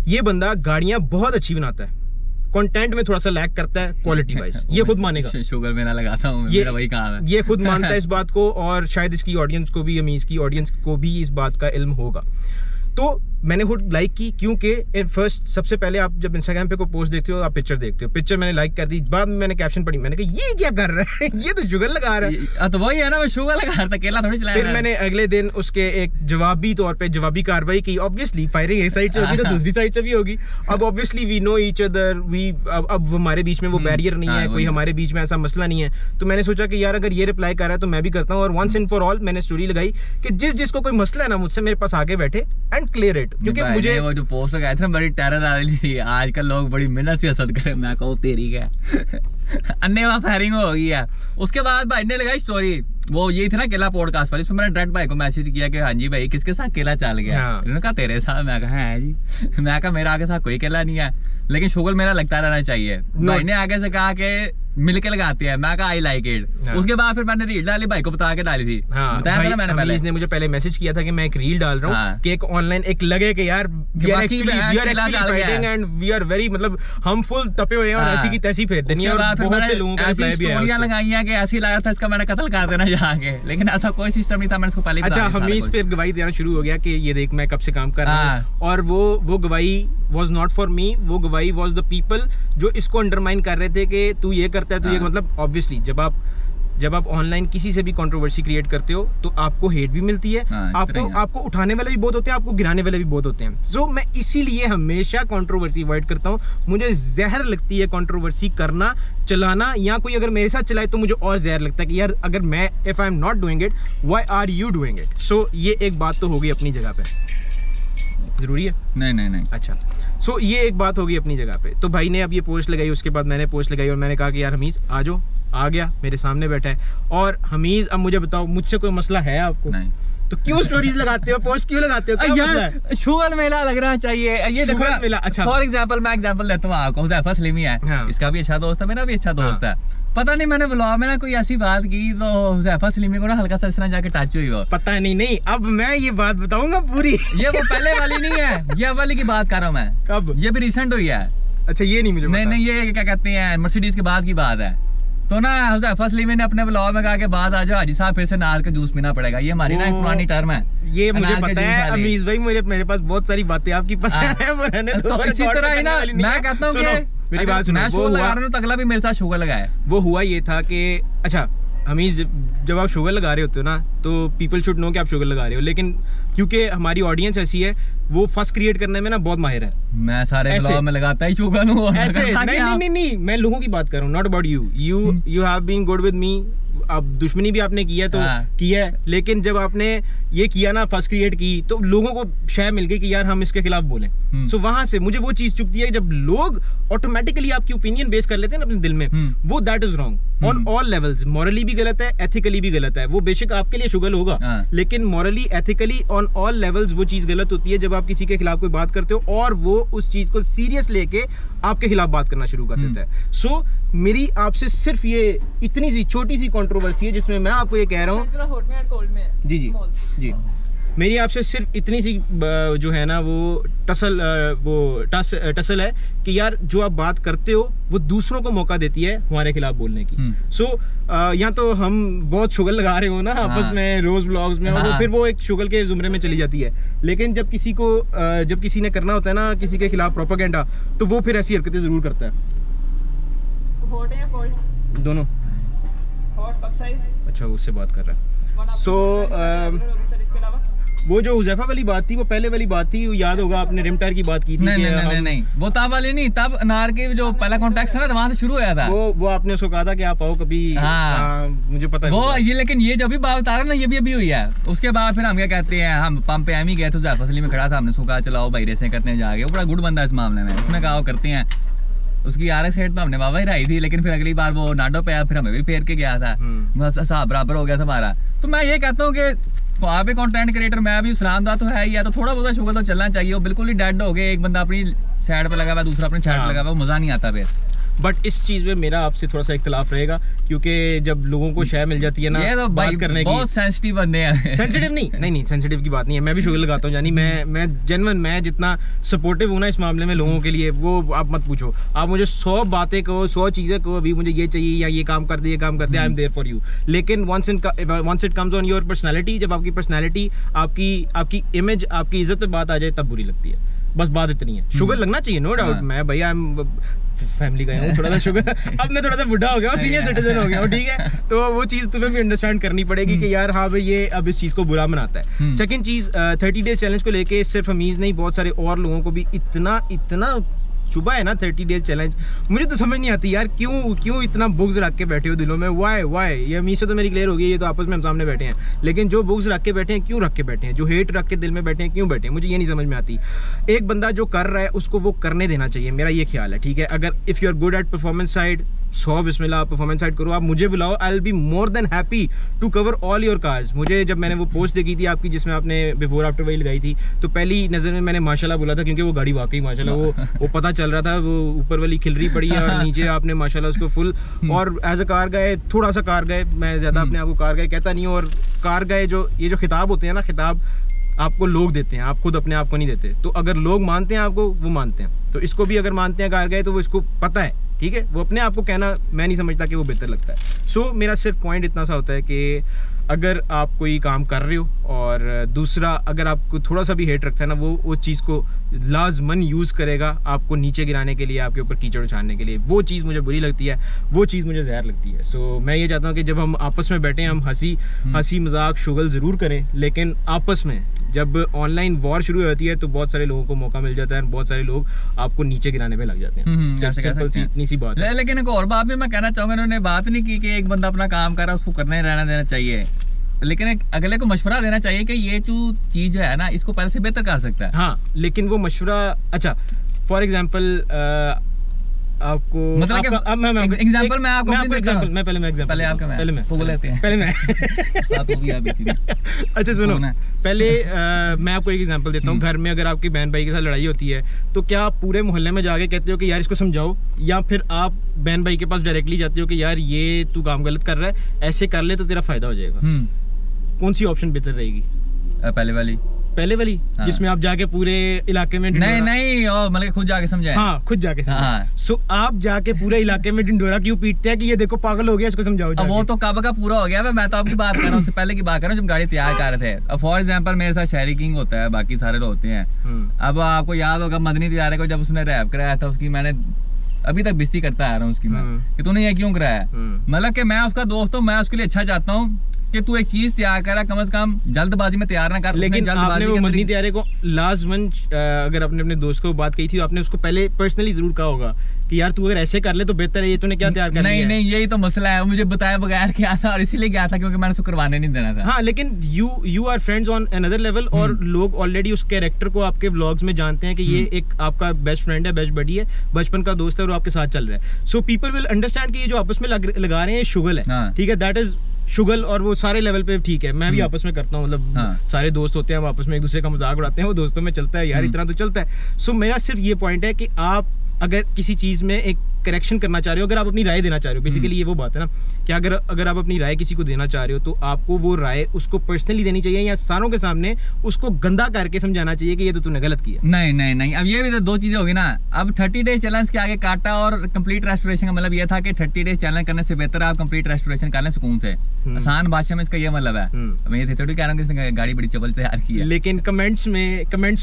ये बंदा गाड़ियां बहुत अच्छी बनाता है, कंटेंट में थोड़ा सा लैग करता है क्वालिटी वाइज, ये खुद मानेगा। शुगर में ना लगाता हूं, मेरा वही काम है। ये खुद मानता है इस बात को, और शायद इसकी ऑडियंस को भी, अमीज की ऑडियंस को भी इस बात का इल्म होगा। तो मैंने वो लाइक की क्योंकि फर्स्ट सबसे पहले आप जब इंस्टाग्राम पे कोई पोस्ट देखते हो, आप पिक्चर देखते हो, पिक्चर मैंने लाइक कर दी, बाद में मैंने कैप्शन पढ़ी, मैंने कहा ये क्या कर रहा है ये तो शुगर लगा रहा है। तो वही है ना, मैं शुगर लगा रहा था, केला थोड़ी चला रहा। फिर मैंने अगले दिन उसके एक जवाबी तौर पे जवाबी कार्रवाई की। ऑब्वियसली फायरिंग एक साइड से होगी तो दूसरी साइड से भी होगी। अब obviously we know each other, अब हमारे बीच में वो बैरियर नहीं है, कोई हमारे बीच में ऐसा मसला नहीं है। तो मैंने सोचा कि यार अगर ये रिप्लाई कर रहा है तो मैं भी करता हूँ, और वंस एंड फॉर ऑल मैंने स्टोरी लगाई कि जिसको कोई मसला है ना मुझसे, मेरे पास आगे बैठे एंड क्लियर इट। क्योंकि मुझे जो पोस्ट लगाया था बड़ी टेरर आ रही थी, आजकल लोग बड़ी मेहनत से हसद करे, मैं कहूँ तेरी क्या अन्य फायरिंग हो गई है। उसके बाद भाई ने लगाई स्टोरी, वो यही थी ना केला पॉडकास्ट पर, इसमें मैंने ड्रेड भाई को मैसेज किया कि हाँ जी भाई किसके साथ केला चल गया। उन्होंने कहा तेरे साथ। मैं कहा है जी। मैं कहा मेरा आगे साथ कोई केला नहीं है, लेकिन शुगर मेरा लगता रहना चाहिए। भाई ने आगे से कहा कि मिलके लगाते हैं, मैं कहा आई लाइक इट। उसके बाद फिर मैंने रील डाली, भाई को बता के डाली थी। बताया मैंने पहले, इसने मुझे पहले मैसेज किया था कि मैं एक रील डाल रहा हूँ कि एक ऑनलाइन एक लगे कि यार we are actually fighting and we are very, मतलब हम फुल तपे हुए हैं और ऐसी की तैसी फेर देनी है। और बहुत से लोगों का रिप्लाई भी आया, स्टोरियां लगाई हैं कि ऐसी लगा था इसका मैंने कत्ल कर देना जाके, लेकिन ऐसा कोई सिस्टम नहीं था। मैंने इसको पहले अच्छा हमीज पे गवाही देना शुरू हो गया कि ये देख मैं कब से काम कर रहा हूँ, और वो गवाही वाज नॉट फॉर मी, वो गवाही वाज द पीपल जो इसको अंडरमाइन कर रहे थे कि तू ये करता है, तू ये, मतलब ऑब्वियसली जब आप ऑनलाइन किसी से भी कंट्रोवर्सी क्रिएट करते हो तो आपको हेट भी मिलती है, आपको उठाने वाले भी बहुत होते हैं, आपको गिराने वाले भी बहुत होते हैं। सो मैं इसीलिए हमेशा कंट्रोवर्सी अवॉइड करता हूँ। मुझे जहर लगती है कंट्रोवर्सी करना, चलाना, या कोई अगर मेरे साथ चलाए तो मुझे और जहर लगता है कि यार अगर मैं if I am not doing it why are you doing it. So ये एक बात तो होगी अपनी जगह पे, जरूरी है? नहीं। अच्छा, सो ये एक बात होगी अपनी जगह पे। तो भाई ने अब ये पोस्ट लगाई, उसके बाद मैंने पोस्ट लगाई और मैंने कहा कि यार हमीज आ जाओ, आ गया, मेरे सामने बैठा है। और हमीज अब मुझे बताओ, मुझसे कोई मसला है आपको? नहीं। तो क्यों स्टोरीज लगाते हो, पोस्ट क्यों लगाते हो, क्या मसला है? शुगर मेला लगना चाहिए। ये देखो मेला, अच्छा फॉर एग्जांपल मैं एग्जांपल लेता हूँ आपको, हुज़ैफा सलीमी है, इसका भी अच्छा दोस्त है, मेरा भी अच्छा दोस्त है। पता नहीं मैंने ब्लॉग में ना कोई ऐसी बात की तो हुज़ैफा सलीमी को ना हल्का सा इस तरह जाके टच हुई हो। पता नहीं, अब मैं ये बात बताऊंगा पूरी। ये वो पहले वाली नहीं है, ये वाली की बात कर रहा हूँ मैं। कब? ये भी रिसेंट हुई है। अच्छा ये नहीं मुझे नहीं, ये क्या कहते हैं मर्सिडीज के बाद की बात है। तो ना हुज़ैफा सलीमी ने अपने ब्लॉग में कहा कि बाद आ जाओ हाजी साहब, फिर से नार का जूस पीना पड़ेगा। ये हमारी ना एक पुरानी टर्म है, ये मुझे पता है अमीज भाई, मेरे पास बहुत सारी बातें आपकी पसंद है। तो इसी तरह ही ना मैं कहता हूँ कि मेरी बात सुनो, मैं शुगर लगा रहा हूँ तो अगला भी मेरे साथ शुगर लगाए। वो हुआ ये था कि अच्छा हमीज जब आप शुगर लगा रहे होते हो ना तो पीपल शुड नो कि आप शुगर लगा रहे हो, लेकिन क्योंकि हमारी ऑडियंस ऐसी है वो फर्स्ट क्रिएट करने में ना बहुत माहिर है। मैं सारे ब्लॉग में लगाता ही शुगर हूं। नहीं, मैं लोगों की बात कर रहा हूँ, not about you have been good with me. अब दुश्मनी भी आपने की है तो किया है, लेकिन जब आपने ये किया ना फर्स्ट क्रिएट की तो लोगों को शायद मिल गई कि यार हम इसके खिलाफ बोलें। सो वहां से मुझे वो चीज चुभती है जब लोग ऑटोमेटिकली आपकी ओपिनियन बेस कर लेते हैं ना अपने दिल में, वो that is wrong on all levels. Morally भी गलत है, एथिकली भी गलत है। वो बेशक आपके लिए शुगर होगा, लेकिन morally ethically on all levels वो चीज गलत होती है जब जब आप किसी के खिलाफ कोई बात करते हो और वो उस चीज को सीरियस लेके आपके खिलाफ बात करना शुरू कर देता है। सो मेरी आपसे सिर्फ ये इतनी सी छोटी सी कंट्रोवर्सी है जिसमें मैं आपको ये कह रहा हूँ जी जी जी, मेरी आपसे सिर्फ इतनी सी जो है ना वो टसल है कि यार जो आप बात करते हो वो दूसरों को मौका देती है हमारे खिलाफ बोलने की। सो यहाँ तो हम बहुत शुगल लगा रहे हो ना आपस में रोज व्लॉग्स में, और फिर वो एक शुगल के जुमरे में चली जाती है। लेकिन जब किसी ने करना होता है ना किसी के खिलाफ प्रोपेगेंडा, तो वो फिर ऐसी हरकतें जरूर करता है। हॉट है या कोल्ड? दोनों। Hot cup size? अच्छा, उससे बात कर रहा है। सो वो जो हुज़ैफा वाली बात थी, वो पहले वाली बात थी, याद होगा आपने रिम टायर की बात की थी। नहीं, वो तब वाली नहीं, तब अनार के जो पहला कॉन्टेक्ट था ना, वहां से शुरू हुआ था। वो आपने उसको कहा था कि आप आओ कभी। मुझे पता वो ये, लेकिन ये जो भी बात बता रहा ना, ये भी अभी हुई है। उसके बाद फिर हम क्या कहते हैं, हम पंप पे हम ही गए थे, हुज़ैफा असली में खड़ा था, हमने उसको कहा चलाओ भाई रेसें करते हैं जाके। वो बड़ा गुड बंदा इस मामले में, उसने कहा करते हैं। उसकी RX हेड तो हमने वाह ही रही थी, लेकिन फिर अगली बार वो नाडो पे आया, फिर हमें भी फेर के गया था, हिसाब बराबर हो गया था हमारा। तो मैं ये कहता हूँ कि आप भी कंटेंट क्रिएटर, मैं भी सलामदा तो है ही है, तो थोड़ा बहुत शुगर तो चलना चाहिए। वो बिल्कुल ही डेड हो गए, एक बंदा अपनी साइड पे लगा हुआ, दूसरा अपनी साइड पे लगा हुआ, वो मजा नहीं आता फिर। बट इस चीज में मेरा आपसे थोड़ा सा इख्तिलाफ रहेगा, क्योंकि जब लोगों को शय मिल जाती है ना ये तो बात करने की, बहुत सेंसिटिव बंदे हैं। सेंसिटिव नहीं सेंसिटिव की बात नहीं है, मैं भी शुगर लगाता हूँ जानी, मैं जेन्युइन, मैं जितना सपोर्टिव हूँ ना इस मामले में लोगों के लिए, वो आप मत पूछो। आप मुझे 100 बातें कहो, 100 चीजें कहो, अभी मुझे ये चाहिए या ये काम कर दे, ये काम कर दे, I am there for you. लेकिन once it comes on your personality, जब आपकी पर्सनैलिटी, आपकी इमेज, आपकी इज्जत पे बात आ जाए, तब बुरी लगती है। बस बात इतनी है। शुगर लगना चाहिए, नो डाउट। मैं भैया फैमिली गया हूँ, थोड़ा सा शुगर अब मैं थोड़ा सा बुढ़ा हो गया हूँ, सीनियर सिटीजन हो गया हूँ, ठीक है। तो वो चीज़ तुम्हें भी अंडरस्टैंड करनी पड़ेगी कि यार हाँ भाई ये अब इस चीज़ को बुरा मनाता है। सेकंड चीज़, 30 डेज चैलेंज को लेके सिर्फ हमीज नहीं, बहुत सारे और लोगों को भी इतना शुबा है ना 30 डेज चैलेंज। मुझे तो समझ नहीं आती यार, क्यों इतना बुग्स रख के बैठे हो दिलों में। वाई ये हमीज से तो मेरी क्लियर हो गई, ये तो आपस में हम सामने बैठे हैं, लेकिन जो बुग्स रख के बैठे हैं, क्यों रख के बैठे हैं, जो हेट रख के दिल में बैठे हैं, क्यों बैठे हैं, मुझे ये नहीं समझ में आती। एक बंदा जो कर रहा है उसको वो करने देना चाहिए, मेरा ये ख्याल है, ठीक है। अगर if you are good at performance side, 100 बिस्मिल्लाह, परफॉर्मेंस साइड करो, आप मुझे बुलाओ, I will be more than happy to cover all your cars. मुझे जब मैंने वो पोस्ट देखी थी आपकी जिसमें आपने बिफोर आफ्टर वही लगाई थी, तो पहली नज़र में मैंने माशाल्लाह बोला था, क्योंकि वो गाड़ी वाकई माशाल्लाह वो पता चल रहा था, वो ऊपर वाली खिलरी पड़ी है और नीचे आपने माशाल्लाह उसको फुल। और एज अ कार गए, थोड़ा सा कार गए, मैं ज़्यादा अपने आप को कार गए कहता नहीं हूँ। और कार गए जो ये जो खिताब होते हैं ना, खिताब आपको लोग देते हैं, आप खुद अपने आप को नहीं देते। तो अगर लोग मानते हैं आपको, वो मानते हैं, तो इसको भी अगर मानते हैं कार गए, तो वो इसको पता है, ठीक है। वो अपने आप को कहना मैं नहीं समझता कि वो बेहतर लगता है। सो मेरा सिर्फ पॉइंट इतना सा होता है कि अगर आप कोई काम कर रहे हो और दूसरा अगर आपको थोड़ा सा भी हेट रखता है ना, वो चीज़ को लाजमन यूज़ करेगा आपको नीचे गिराने के लिए, आपके ऊपर कीचड़ उछालने के लिए, वो चीज़ मुझे बुरी लगती है, वो चीज़ मुझे जहर लगती है। सो मैं ये चाहता हूँ कि जब हम आपस में बैठे हम हंसी मजाक शुगल ज़रूर करें, लेकिन आपस में जब ऑनलाइन वॉर शुरू हो जाती है तो बहुत सारे लोगों को मौका मिल जाता है, बहुत सारे लोग आपको नीचे गिराने में लग जाते हैं। सिंपल सी इतनी सी बात है। लेकिन एक और बात भी मैं कहना चाहूंगा, उन्होंने बात नहीं की कि एक बंदा अपना काम कर रहा है उसको करने रहना देना चाहिए, लेकिन अगले को मशवरा देना चाहिए कि ये जो चीज है ना, इसको पहले से बेहतर कर सकता है। हाँ, लेकिन वो मशवरा, अच्छा फॉर एग्जाम्पल आपको मतलब एग्जांपल मैं आपको अच्छा सुनो, पहले मैं आपको एक एग्जांपल देता हूँ। घर में अगर आपकी बहन भाई के साथ लड़ाई होती है, तो क्या आप पूरे मोहल्ले में जाके कहते हो कि यार इसको समझाओ, या फिर आप बहन भाई के पास डायरेक्टली जाते हो कि यार ये तू काम गलत कर रहा है, ऐसे कर ले तो तेरा फायदा हो जाएगा? कौन सी ऑप्शन बेहतर रहेगी? पहले वाली हाँ। जिसमें आप जाके पूरे इलाके में नहीं और मतलब खुद जाके समझाए। हाँ, खुद जाके समझाए। सो आप जाके पूरे इलाके में ढिंडोरा क्यों पीटते हैं कि ये देखो पागल हो गया, इसको समझाओ। अब वो तो कब का पूरा हो गया, मैं तो आपकी बात कर रहा हूँ, उससे पहले की बात कर रहा हूँ जब गाड़ी तैयार कर रहे थे। अब फॉर एग्जाम्पल मेरे साथ शहरी किंग होता है, बाकी सारे लोग होते हैं। अब आपको याद होगा मदनी तैयारे को जब उसने रैप कराया था, उसकी मैंने अभी तक बेइज्जती करता आ रहा हूँ उसकी मैं कि तूने ये क्यों कराया। मतलब कि मैं उसका दोस्त हूँ, मैं उसके लिए अच्छा चाहता हूँ कि तू एक चीज तैयार करा, कम से कम जल्दबाजी में तैयार ना कर। लेकिन आपने वो मदनी तैयारे को लाजमन अगर आपने अपने दोस्त को बात कही थी तो आपने उसको पहले पर्सनली जरूर कहा होगा कि यार तू अगर ऐसे कर ले तो बेहतर है, ये तूने क्या तैयार कर लिया है? नहीं यही तो मसला है, मुझे बताया बगैर गया था और इसीलिए गया था क्योंकि मैंने उसको करवाने नहीं देना था। हाँ, लेकिन you are friends on another level, और लोग ऑलरेडी उस कैरेक्टर को आपके व्लॉग्स में जानते हैं कि ये एक आपका बेस्ट फ्रेंड है, बेस्ट बडी है, बचपन का दोस्त है और आपके साथ चल रहा है। सो पीपल विल अंडरस्टैंड कि ये जो आपस में लगा रहे हैं शुगल है, ठीक है, दैट इज शुगल और वो सारे लेवल पे ठीक है, मैं भी आपस में करता हूँ, मतलब सारे दोस्त होते हैं, हम आपस में एक दूसरे का मजाक उड़ाते हैं, वो दोस्तों में चलता है यार, इतना तो चलता है। सो मेरा सिर्फ ये पॉइंट है कि आप अगर किसी चीज में एक करेक्शन करना चाह रहे हो, अगर आप अपनी राय देना चाह रहे हो, बेसिकली ये वो बात है ना कि अगर आप अपनी राय किसी को देना चाह रहे हो, तो आपको वो राय उसको पर्सनली देनी चाहिए या सारों के सामने उसको गंदा करके समझाना चाहिए कि ये तो तूने गलत किया। नहीं, अब ये भी तो दो चीजें होगी ना। अब 30 डे चैलेंज के आगे काटा और कंप्लीट रेस्टोरेशन का मतलब ये था कि 30 डे चैलेंज करने से बेहतर आप कंप्लीट रेस्टोरेशन कर लें सुकून से। आसान भाषा में इसका ये मतलब है। मैं ये थोड़ी कह रहा हूँ कि इसने गाड़ी बड़ी चबल तैयार की है, लेकिन कमेंट्स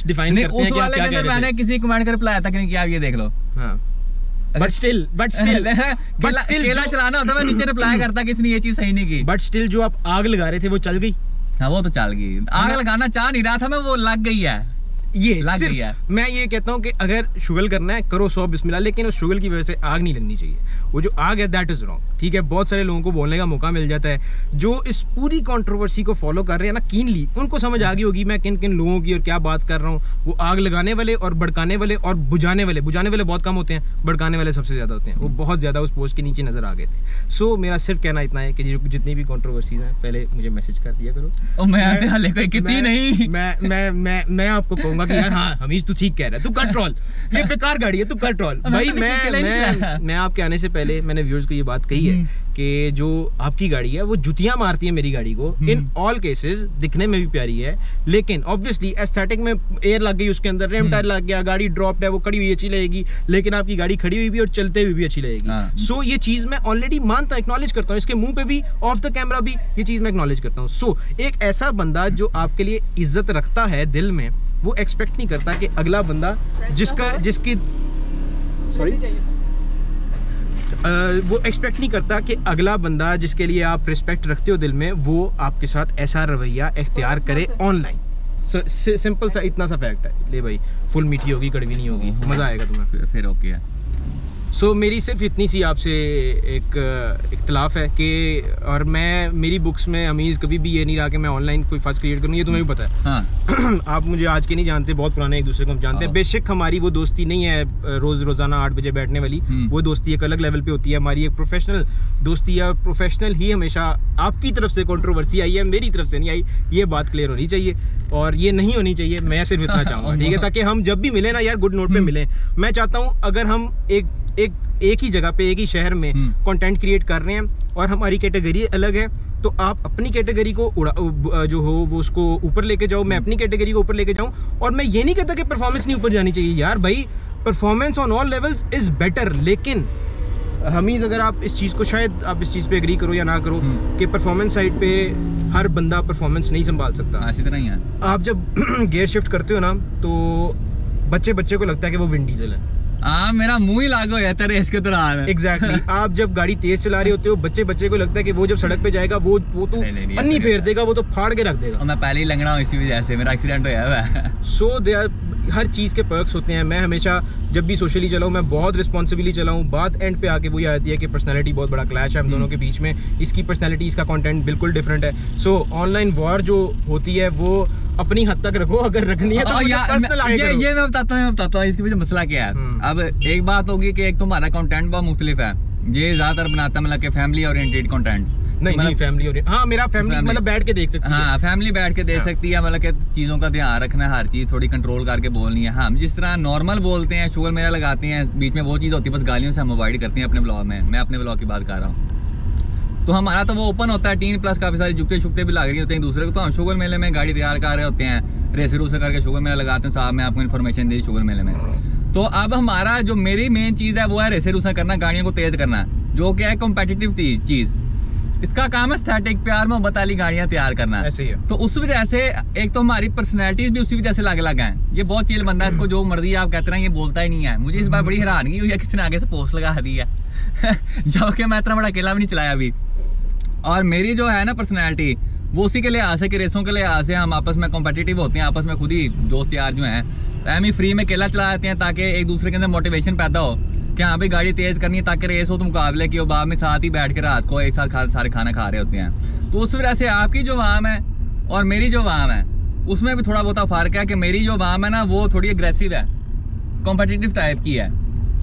डिफाइन करते हैं उस वाले के अंदर मैंने किसी कमेंट कर रिप्लाई आता कि नहीं किया, आप ये देख लो। बट स्टिल केला चलाना होता मैं नीचे रिप्लाई करता कि इसने ये चीज सही नहीं की। बट स्टिल जो आप आग लगा रहे थे वो चल गई। हाँ वो तो चल गई, आग लगाना चाह नहीं रहा था मैं, वो लग गई है, ये लग गई है। मैं ये कहता हूँ कि अगर शुगल करना है करो 100 बिस्मिल्लाह, लेकिन उस शुगल की वजह से आग नहीं लगनी चाहिए। वो जो आग है दैट इज रॉन्ग, ठीक है। बहुत सारे लोगों को बोलने का मौका मिल जाता है जो इस पूरी कंट्रोवर्सी को फॉलो कर रहे हैं ना कीनली, उनको समझ आ गई होगी मैं किन किन लोगों की और क्या बात कर रहा हूँ। वो आग लगाने वाले और भड़काने वाले और बुझाने वाले बहुत कम होते हैं, भड़काने वाले सबसे ज्यादा होते हैं। वो बहुत ज्यादा उस पोस्ट के नीचे नजर आ गए थे। सो मेरा सिर्फ कहना इतना है कि जितनी भी कंट्रोवर्सीज हैं पहले मुझे मैसेज कर दिया करो। मैं आपको कहूंगा कि यार हाँ हमीज तू ठीक कह रहा है, तू कंट्रोल, ये बेकार गाड़ी है, तू कंट्रोल। भाई मैं आपके आने से पहले मैंने व्यूअर्स को ये बात कही है कि जो आपकी गाड़ी है वो जुतियां मारती है मेरी गाड़ी को इन ऑल केसेस, दिखने में भी प्यारी है लेकिन ऑब्वियसली एस्थेटिक में एयर लग गई उसके अंदर, रेम टायर लग गया, गाड़ी ड्रॉप्ड है, वो खड़ी हुई अच्छी लगेगी, लेकिन आपकी गाड़ी खड़ी हुई भी और चलते हुए भी अच्छी लगेगी। सो ये चीज मैं ऑलरेडी मानता, एक्नॉलेज करता हूँ, इसके मुंह पे भी ऑफ द कैमरा भी ये चीज मैं एक्नॉलेज करता हूँ। सो एक ऐसा बंदा जो आपके लिए इज्जत रखता है दिल में, वो एक्सपेक्ट नहीं करता कि अगला बंदा जिसकी वो एक्सपेक्ट नहीं करता कि अगला बंदा जिसके लिए आप रिस्पेक्ट रखते हो दिल में, वो आपके साथ ऐसा रवैया इख्तियार करे ऑनलाइन। सिंपल सा इतना सा फैक्ट है। ले भाई फुल मीठी होगी कड़वी नहीं होगी, मजा आएगा तुम्हें, फिर ओके है। सो मेरी सिर्फ इतनी सी आपसे एक इख्तिलाफ है कि, और मेरी बुक्स में अमीज़ कभी भी ये नहीं रहा कि मैं ऑनलाइन कोई फर्स्ट क्रिएट करूँ, ये तुम्हें भी पता है। हाँ। आप मुझे आज के नहीं जानते, बहुत पुराने एक दूसरे को हम जानते हैं। बेशक हमारी वो दोस्ती नहीं है रोज़ाना 8 बजे बैठने वाली, वो दोस्ती एक अलग लेवल पे होती है। हमारी एक प्रोफेशनल दोस्ती है, प्रोफेशनल ही हमेशा आपकी तरफ से कंट्रोवर्सी आई है, मेरी तरफ से नहीं आई, ये बात क्लियर होनी चाहिए और ये नहीं होनी चाहिए। मैं सिर्फ इतना चाहूँगा, ठीक है, ताकि हम जब भी मिले ना यार गुड नोट पे मिले। मैं चाहता हूँ अगर हम एक ही जगह पे एक ही शहर में कंटेंट क्रिएट कर रहे हैं और हमारी कैटेगरी अलग है, तो आप अपनी कैटेगरी को जो हो वो उसको ऊपर लेके जाओ, मैं अपनी कैटेगरी को ऊपर लेके जाऊं। और मैं ये नहीं कहता कि परफॉर्मेंस नहीं ऊपर जानी चाहिए यार, भाई performance on all levels is better, लेकिन हमीज अगर आप इस चीज़ को, शायद आप इस चीज़ पे एग्री करो या ना करो कि परफॉर्मेंस साइड पे हर बंदा परफॉर्मेंस नहीं संभाल सकता। इसी तरह ही है। आप जब गियर शिफ्ट करते हो ना तो बच्चे को लगता है कि वो विंड डीजल है। मेरा मुंह ही लागू है तेरे इसके दौरान। एग्जैक्टली। आप जब गाड़ी तेज चला रहे होते हो, बच्चे को लगता है कि वो जब सड़क पे जाएगा वो तो अन्नी फेर देगा, वो तो फाड़ के रख देगा। मैं पहले ही लंगड़ा हूँ, इसी वजह से मेरा एक्सीडेंट हो गया। सो दे आर, हर चीज़ के पर्क्स होते हैं। मैं हमेशा जब भी सोशली चलाऊँ मैं बहुत रिस्पॉन्सिबली चलाऊँ। बात एंड पे आके वही आती है कि पर्सनैलिटी बहुत बड़ा क्लैश है हम दोनों के बीच में। इसकी पर्सनैलिटी, इसका कंटेंट बिल्कुल डिफरेंट है। सो ऑनलाइन वॉर जो होती है वो अपनी हद तक रखो, अगर रखनी है तो ये मैं बताता हूँ इसके पीछे मसला क्या है। अब एक बात होगी कि एक तुम्हारा कंटेंट बहुत मुख्तलिफ है, ये ज्यादातर बनाता है मतलब कि फैमिली ओरिएंटेड कंटेंट। नहीं फैमिली और हाँ, मेरा फैमिली मतलब बैठ के देख सकती है। हाँ, फैमिली बैठ के देख सकती है, मतलब कि चीज़ों का ध्यान रखना है, हर चीज़ थोड़ी कंट्रोल करके बोलनी है। हम जिस तरह नॉर्मल बोलते हैं, शुगर मेरा लगाते हैं, बीच में वो चीज़ होती है, बस गालियों से हम अवॉइड करते हैं अपने ब्लॉग में। मैं अपने ब्लॉग की बात कर रहा हूँ, तो हमारा तो वो ओपन होता है, 3+ काफ़ी सारी जुगते शुगते भी लग रही होते हैं दूसरे को। तो हम शुगर मेले में गाड़ी तैयार कर रहे होते हैं, रेसे रूसे करके शुगर मेला लगाते हैं। साहब मैं आपको इन्फॉर्मेशन दी शुगर मेले में। तो अब हमारा जो मेरी मेन चीज़ है वो है रेसे रूसा करना, गाड़ियों को तेज करना, जो कि है कॉम्पिटिटिव चीज़। इसका काम है स्टैटिक प्यार मोहब्बत वाली गाड़ियां तैयार करना। ऐसे ही है। तो उस वजह से एक तो हमारी पर्सनैलिटीज भी उसी वजह से लग हैं। ये बहुत चिल बंदा है, इसको जो मर्जी आप कहते हैं ये बोलता ही नहीं है। मुझे इस बार बड़ी हैरानगी हुई है, किसी ने आगे से पोस्ट लगा दी है जबकि मैं इतना बड़ा अकेला भी नहीं चलाया अभी। और मेरी जो है ना पर्सनैलिटी, वो उसी के लिहाज से कि रेसों के लिहाज से हम आपस में कॉम्पिटिटिव होते हैं, आपस में खुद ही दोस्त यार जो हैं हम ही फ्री में अकेला चला जाते हैं, ताकि एक दूसरे के अंदर मोटिवेशन पैदा हो कि हाँ भाई गाड़ी तेज करनी है, ताकि रेस हो तो मुकाबले की हो, बाद में साथ ही बैठ के रात को एक साथ सारे खाना खा रहे होते हैं। तो उस वजह से आपकी जो वाम है और मेरी जो वाम है उसमें भी थोड़ा बहुत फर्क है कि मेरी जो वाम है ना वो थोड़ी अग्रेसिव है, कॉम्पिटिटिव टाइप की है।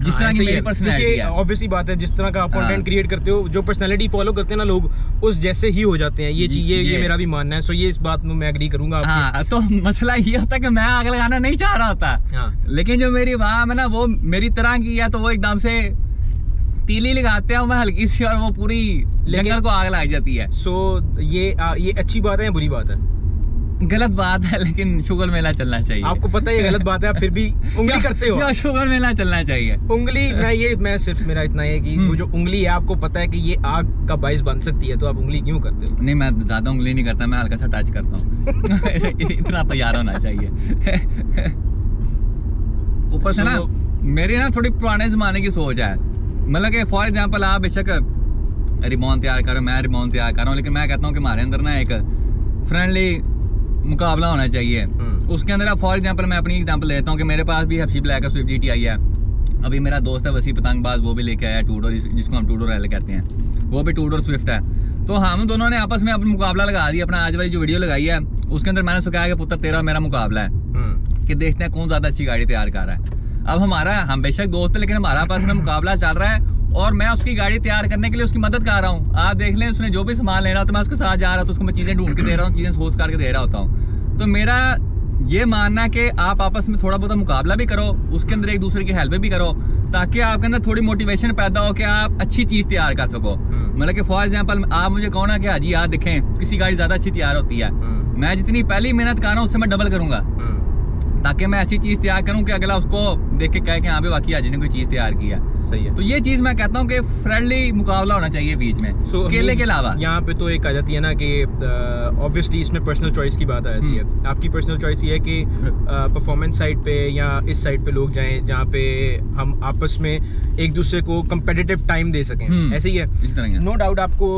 जिस तरह की मेरी पर्सनैलिटी है। ऑब्वियसली बात है, जिस तरह का आप कंटेंट क्रिएट करते हो, जो पर्सनैलिटी फॉलो करते हैं ना लोग, उस जैसे ही हो जाते हैं। ये मेरा भी मानना है। सो ये इस बात में मैं एग्री करूंगा। हाँ, तो मसला ये होता है कि मैं आग लगाना नहीं चाह रहा होता, लेकिन जो मेरी वाह है ना वो मेरी तरह की है, तो वो एकदम से तीली लगाते हैं मैं हल्की सी, और वो पूरी जंगल को आग लग जाती है। सो ये अच्छी बात है या बुरी बात है? गलत बात है, लेकिन शुगर मेला चलना चाहिए। आपको पता है ये गलत बात है, आप फिर भी उंगली करते हो। शुगर मेला चलना चाहिए। उंगली मैं सिर्फ मेरा इतना है कि वो जो उंगली है, आपको पता है कि ये आग का बाइस बन सकती है, तो आप उंगली क्यों करते हो? नहीं, मैं ज्यादा उंगली नहीं करता, मैं हल्का सा टच करता हूँ। इतना तैयार होना चाहिए। ऊपर से ना मेरी ना थोड़ी पुराने जमाने की सोच है, मतलब कि फॉर एग्जाम्पल आप बेशक रिबॉन तैयार करो, मैं रिबॉन तैयार कर रहा हूँ, लेकिन मैं कहता हूँ कि हमारे अंदर ना एक फ्रेंडली मुकाबला होना चाहिए। उसके अंदर फॉर एग्जांपल मैं अपनी एग्जांपल लेता हूँ कि मेरे पास भी हैप्सी ब्लैक का स्विफ्ट GTI है। अभी मेरा दोस्त है वसी पतंगबाज, वो भी लेके आया टूडोर, जिसको हम टूडोर रैली कहते हैं, वो भी टूडोर स्विफ्ट है। तो हम दोनों ने आपस में अपना मुकाबला लगा दिया। अपना आज वाली जो वीडियो लगाई है उसके अंदर मैंने उसको कहा कि पुत्र तेरा और मेरा मुकाबला है कि देखते हैं कौन ज्यादा अच्छी गाड़ी तैयार कर रहा है। अब हम बेशक दोस्त है, लेकिन हमारा आपस में मुकाबला चल रहा है, और मैं उसकी गाड़ी तैयार करने के लिए उसकी मदद कर रहा हूँ। आप देख लें, उसने जो भी सामान लेना हो तो मैं उसके साथ जा रहा हूँ, तो उसको मैं चीजें ढूंढ के दे रहा हूँ, चीजें सोच करके दे रहा होता हूँ। तो मेरा ये मानना है कि आप आपस में थोड़ा बहुत मुकाबला भी करो, उसके अंदर एक दूसरे की हेल्प भी करो, ताकि आपके अंदर थोड़ी मोटिवेशन पैदा हो कि आप अच्छी चीज तैयार कर सको। मतलब कि फॉर एग्जांपल आप मुझे कहो ना कि हाजी यार देखें किसी गाड़ी ज्यादा अच्छी तैयार होती है, मैं जितनी पहली मेहनत कर रहा हूँ उससे मैं डबल करूंगा, ताकि मैं ऐसी चीज तैयार करूं कि अगला उसको देख के कहे कि हाँ भाई वाकई हाजी ने कोई चीज तैयार की है। सही है। तो ये चीज मैं कहता हूँ कि फ्रेंडली मुकाबला होना चाहिए बीच में, केले के अलावा। यहाँ पे तो एक आ जाती है ना कि ऑब्वियसली इसमें पर्सनल चॉइस की बात आ जाती है। आपकी पर्सनल चॉइस ये है कि परफॉर्मेंस साइड पे या इस साइड पे लोग जाएं जहाँ पे हम आपस में एक दूसरे को कंपेटिटिव टाइम दे सकें, ऐसे ही है। इस तरह नो डाउट आपको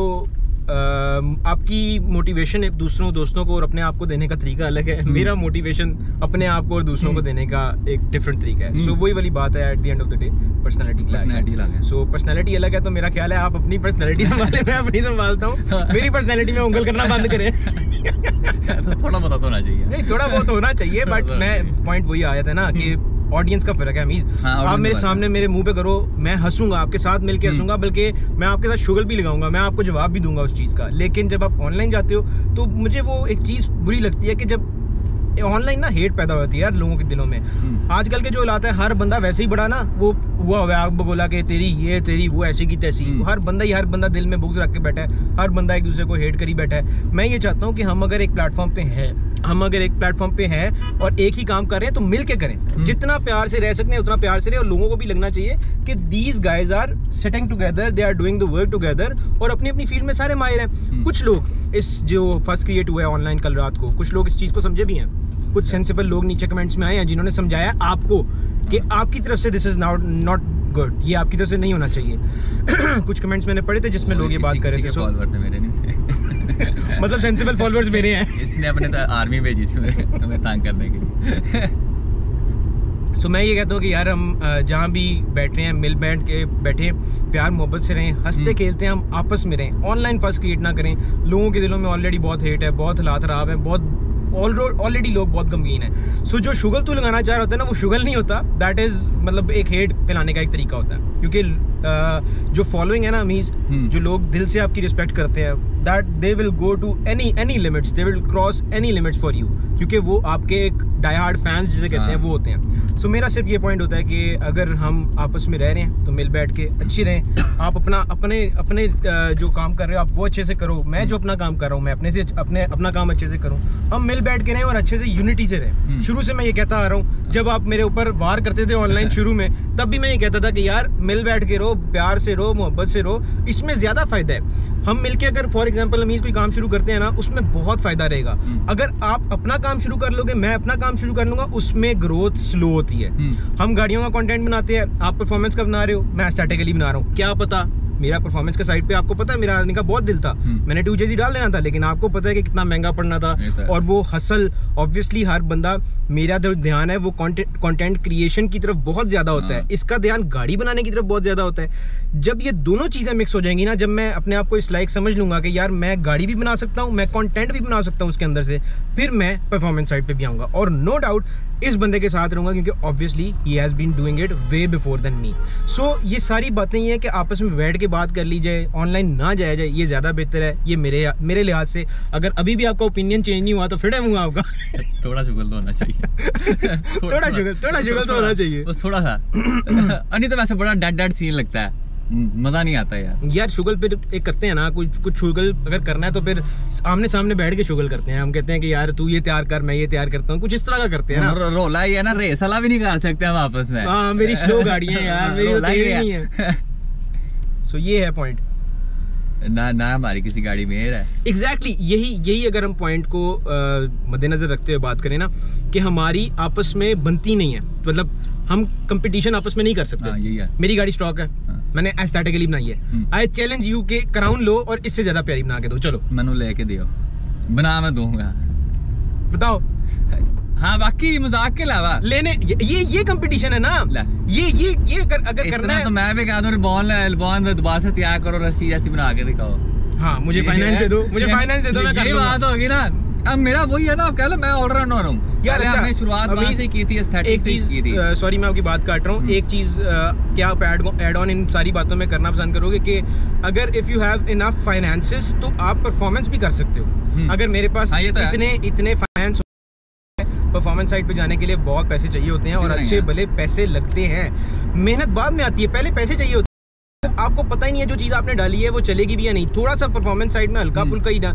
आपकी मोटिवेशन दूसरों दोस्तों को और अपने आप को देने का तरीका अलग है। मेरा मोटिवेशन अपने आप को और दूसरों को देने का एक डिफरेंट तरीका है। सो वही वाली बात है, at the end of the day personality अलग है। सो पर्सनालिटी अलग है, तो मेरा ख्याल है आप अपनी पर्सनालिटी संभालें, मैं अपनी संभालता हूँ। मेरी पर्सनालिटी में उंगल करना बंद करें। तो थोड़ा बहुत होना चाहिए, नहीं थोड़ा बहुत होना चाहिए, बट मैं पॉइंट वही आया था ना कि ऑडियंस का फर्क है अमीज। आप मेरे सामने मेरे मुंह पे करो, मैं हंसूंगा, आपके साथ मिलके हंसूंगा, बल्कि मैं आपके साथ शुगल भी लगाऊंगा, मैं आपको जवाब भी दूंगा उस चीज का। लेकिन जब आप ऑनलाइन जाते हो तो मुझे वो एक चीज बुरी लगती है कि जब ऑनलाइन ना हेट पैदा होती है यार लोगों के दिलों में। आजकल के जो हालात है, हर बंदा वैसे ही बड़ा ना वो हुआ हुआ है, आप बोला कि तेरी ये तेरी वो ऐसी की तैसी, हर बंदा दिल में बुग्ज रख के बैठा है, हर बंदा एक दूसरे को हेट करी बैठा है। मैं ये चाहता हूँ कि हम अगर एक प्लेटफॉर्म पे हैं और एक ही काम कर रहे हैं तो मिल के करें, जितना प्यार से रह सकते हैं उतना प्यार से रहे। और लोगों को भी लगना चाहिए कि these guys are sitting together, they are doing the work together, और अपनी अपनी फील्ड में सारे माहिर हैं। कुछ लोग इस जो फर्स्ट क्रिएट हुआ है ऑनलाइन कल रात को, कुछ लोग इस चीज को समझे भी हैं, कुछ सेंसिबल लोग नीचे कमेंट्स में आए हैं जिन्होंने समझाया आपको कि आपकी तरफ से दिस इज नॉट गुड, ये आपकी तरफ से नहीं होना चाहिए। कुछ कमेंट्स मैंने पढ़े थे जिसमें लोग ये बात कर रहे थे। मेरे नहीं थे। मतलब सेंसिबल फॉलोअर्स मेरे हैं। इसने अपने आर्मी भेजी थी हमें तंग करने के लिए। सो मैं ये कहता हूँ कि यार हम जहाँ भी बैठ रहे हैं मिल बैठ के बैठे, प्यार मोहब्बत से रहें, हंसते खेलते हैं, हम आपस में रहें, ऑनलाइन फर्स्ट क्रिएट ना करें। लोगों के दिलों में ऑलरेडी बहुत हेट है, बहुत हालात खराब है, बहुत ऑलरेडी लोग बहुत गमगीन है। सो जो शुगल तू लगाना चाह रहा होता है ना, वो शुगल नहीं होता, दैट इज मतलब एक हेट फैलाने का एक तरीका होता है। क्योंकि जो फॉलोइंग है ना अमीज, जो लोग दिल से आपकी रिस्पेक्ट करते हैं, that they will go to any limits, they will cross any limits for you, क्योंकि वो आपके एक डाई हार्ड फैंस जिसे कहते हैं वो होते हैं। सो मेरा सिर्फ ये पॉइंट होता है कि अगर हम आपस में रह रहे हैं तो मिल बैठ के अच्छी रहें। आप अपने जो काम कर रहे हो आप वो अच्छे से करो, मैं जो अपना काम कर रहा हूँ मैं अपना काम अच्छे से करूँ। हम मिल बैठ के रहें और अच्छे से यूनिटी से रहें। शुरू से मैं ये कहता आ रहा हूँ, जब आप मेरे ऊपर वार करते थे ऑनलाइन शुरू में, तब भी मैं ये कहता था कि यार मिल बैठ के रहो, प्यार से रहो, मोहब्बत से रहो, इसमें ज्यादा फायदा है। हम मिलके अगर फॉर एग्जांपल अमीज कोई काम शुरू करते हैं ना, उसमें बहुत फायदा रहेगा। अगर आप अपना काम शुरू कर लोगे, मैं अपना काम शुरू कर लूंगा, उसमें ग्रोथ स्लो होती है। हम गाड़ियों का कंटेंट बनाते हैं, आप परफॉर्मेंस का बना रहे हो, मैं एस्थेटिकली बना रहा हूँ, क्या पता मेरा परफॉर्मेंस के साइड पे आपको पता है मेरा आने का बहुत दिल था, मैंने 2JZ डाल लेना था, लेकिन आपको पता है कि कितना महंगा पड़ना था। और वो हसल ऑब्वियसली हर बंदा, मेरा जो ध्यान है वो कंटेंट क्रिएशन की तरफ बहुत ज्यादा होता है, इसका ध्यान गाड़ी बनाने की तरफ बहुत ज्यादा होता है। जब ये दोनों चीजें मिक्स हो जाएंगी ना, जब मैं अपने आप को इस लायक समझ लूंगा कि यार मैं गाड़ी भी बना सकता हूँ, मैं कंटेंट भी बना सकता हूँ उसके अंदर से, फिर मैं परफॉर्मेंस साइड पे भी आऊंगा। और नो डाउट इस बंदे के साथ रहूंगा क्योंकि obviously he has been doing it way before than me. So ये सारी बातें ये है कि आपस में बैठ के बात कर ली जाए, ऑनलाइन ना जाया जाए, ये ज्यादा बेहतर है। ये मेरे लिहाज से, अगर अभी भी आपका ओपिनियन चेंज नहीं हुआ तो फिर है आपका थोड़ा शुगल तो होना चाहिए थोड़ा शुगल तो होना चाहिए बस, थोड़ा सा नहीं तो वैसे बड़ा डेड सीन लगता है, मजा नहीं आता यार। शुगल फिर एक करते हैं ना, कुछ शुगल अगर करना है तो फिर आमने सामने बैठ के शुगल करते हैं। हम कहते हैं कि यार तू ये तैयार कर, मैं ये तैयार करता हूँ, कुछ इस तरह का करते हैं ना। रोला ही है ना, रेसला भी नहीं कर सकते हम आपस में। हाँ मेरी स्लो गाड़ी है यार, मेरी तो तेज नहीं है। सो ये है पॉइंट ना हमारी किसी गाड़ी में है। एग्जैक्टली यही अगर हम पॉइंट को मद्देनजर रखते हुए बात करें ना, कि हमारी आपस में बनती नहीं है, मतलब हम कंपटीशन आपस में नहीं कर सकते। यही है। मेरी गाड़ी स्टॉक है, मैंने एस्थेटिकली बनाई है, आई चैलेंज यू के क्राउन लो और इससे ज्यादा प्यारी बना के दो, चलो मैनू लेके दियो, बना मैं दूंगा, बताओ। हाँ बाकी मजाक के अलावा लेने ये कंपटीशन है ना, ये अगर करना है तो मैं भी कह दूं रिबॉन दोबारा से तैयार करो, रस्सी जैसी बना के दिखाओ। हाँ मुझे फाइनेंस दे दो, मैं कर ये बात होगी ना। अब मेरा वही है ना, कह लो मैं ऑलराउंडर हूँ यार। अच्छा हमने शुरुआत वहीं से की थी, एस्थेटिक से की थी। सॉरी मैं आपकी बात काट रहा हूँ, एक चीज क्या आप ऐड ऑन इन सारी बातों में करना पसंद करोगे कि अगर if you have enough finances तो आप परफॉर्मेंस भी कर सकते हो। अगर मेरे पास इतने फाइनेंस, परफॉर्मेंस साइड पे जाने के लिए बहुत पैसे चाहिए होते हैं और अच्छे भले पैसे लगते हैं, मेहनत बाद में आती है, पहले पैसे चाहिए होते हैं। आपको पता ही नहीं है जो चीज आपने डाली है वो चलेगी भी या नहीं। थोड़ा सा परफॉर्मेंस साइड में हल्का फुल्का ही ना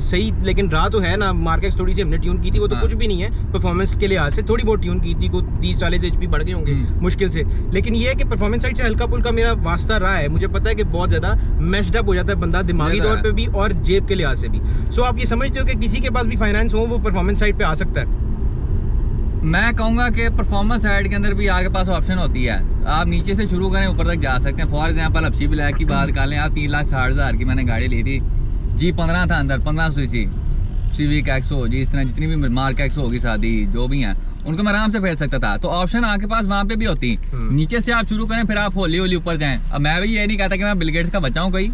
सही, लेकिन रहा तो है ना। मार्केट थोड़ी सी हमने ट्यून की थी, वो तो कुछ भी नहीं है परफॉर्मेंस के लिहाज से, थोड़ी बहुत ट्यून की थी, को 30-40 HP बढ़ गए होंगे मुश्किल से। लेकिन ये है कि परफॉर्मेंस साइड से हल्का फुल्का मेरा वास्ता रहा है। मुझे पता है कि बहुत ज्यादा मेस्ड अप हो जाता है बंदा, दिमागी तौर पर भी और जेब के लिहाज से भी। सो आप ये समझते हो कि किसी के पास भी फाइनेंस हो वो परफॉर्मेंस साइड पे आ सकता है। मैं कहूँगा कि परफॉर्मेंस साइड के अंदर भी आपके पास ऑप्शन होती है, आप नीचे से शुरू करें ऊपर तक जा सकते हैं। फॉर एग्जांपल अपशी ब्लैक की बात कर लें, आप 3,60,000 की मैंने गाड़ी ली थी, G15 था अंदर, 1500 सी सिविक एक्सो जी, इस तरह जितनी भी मार्क एक्सो होगी शादी जो भी हैं उनको मैं आराम से भेज सकता था। तो ऑप्शन आपके पास वहाँ पे भी होती। नीचे से आप शुरू करें, फिर आप होली होली ऊपर जाएं। अब मैं भी ये नहीं कहता कि मैं बिल गेट्स का बच्चा हूँ कोई।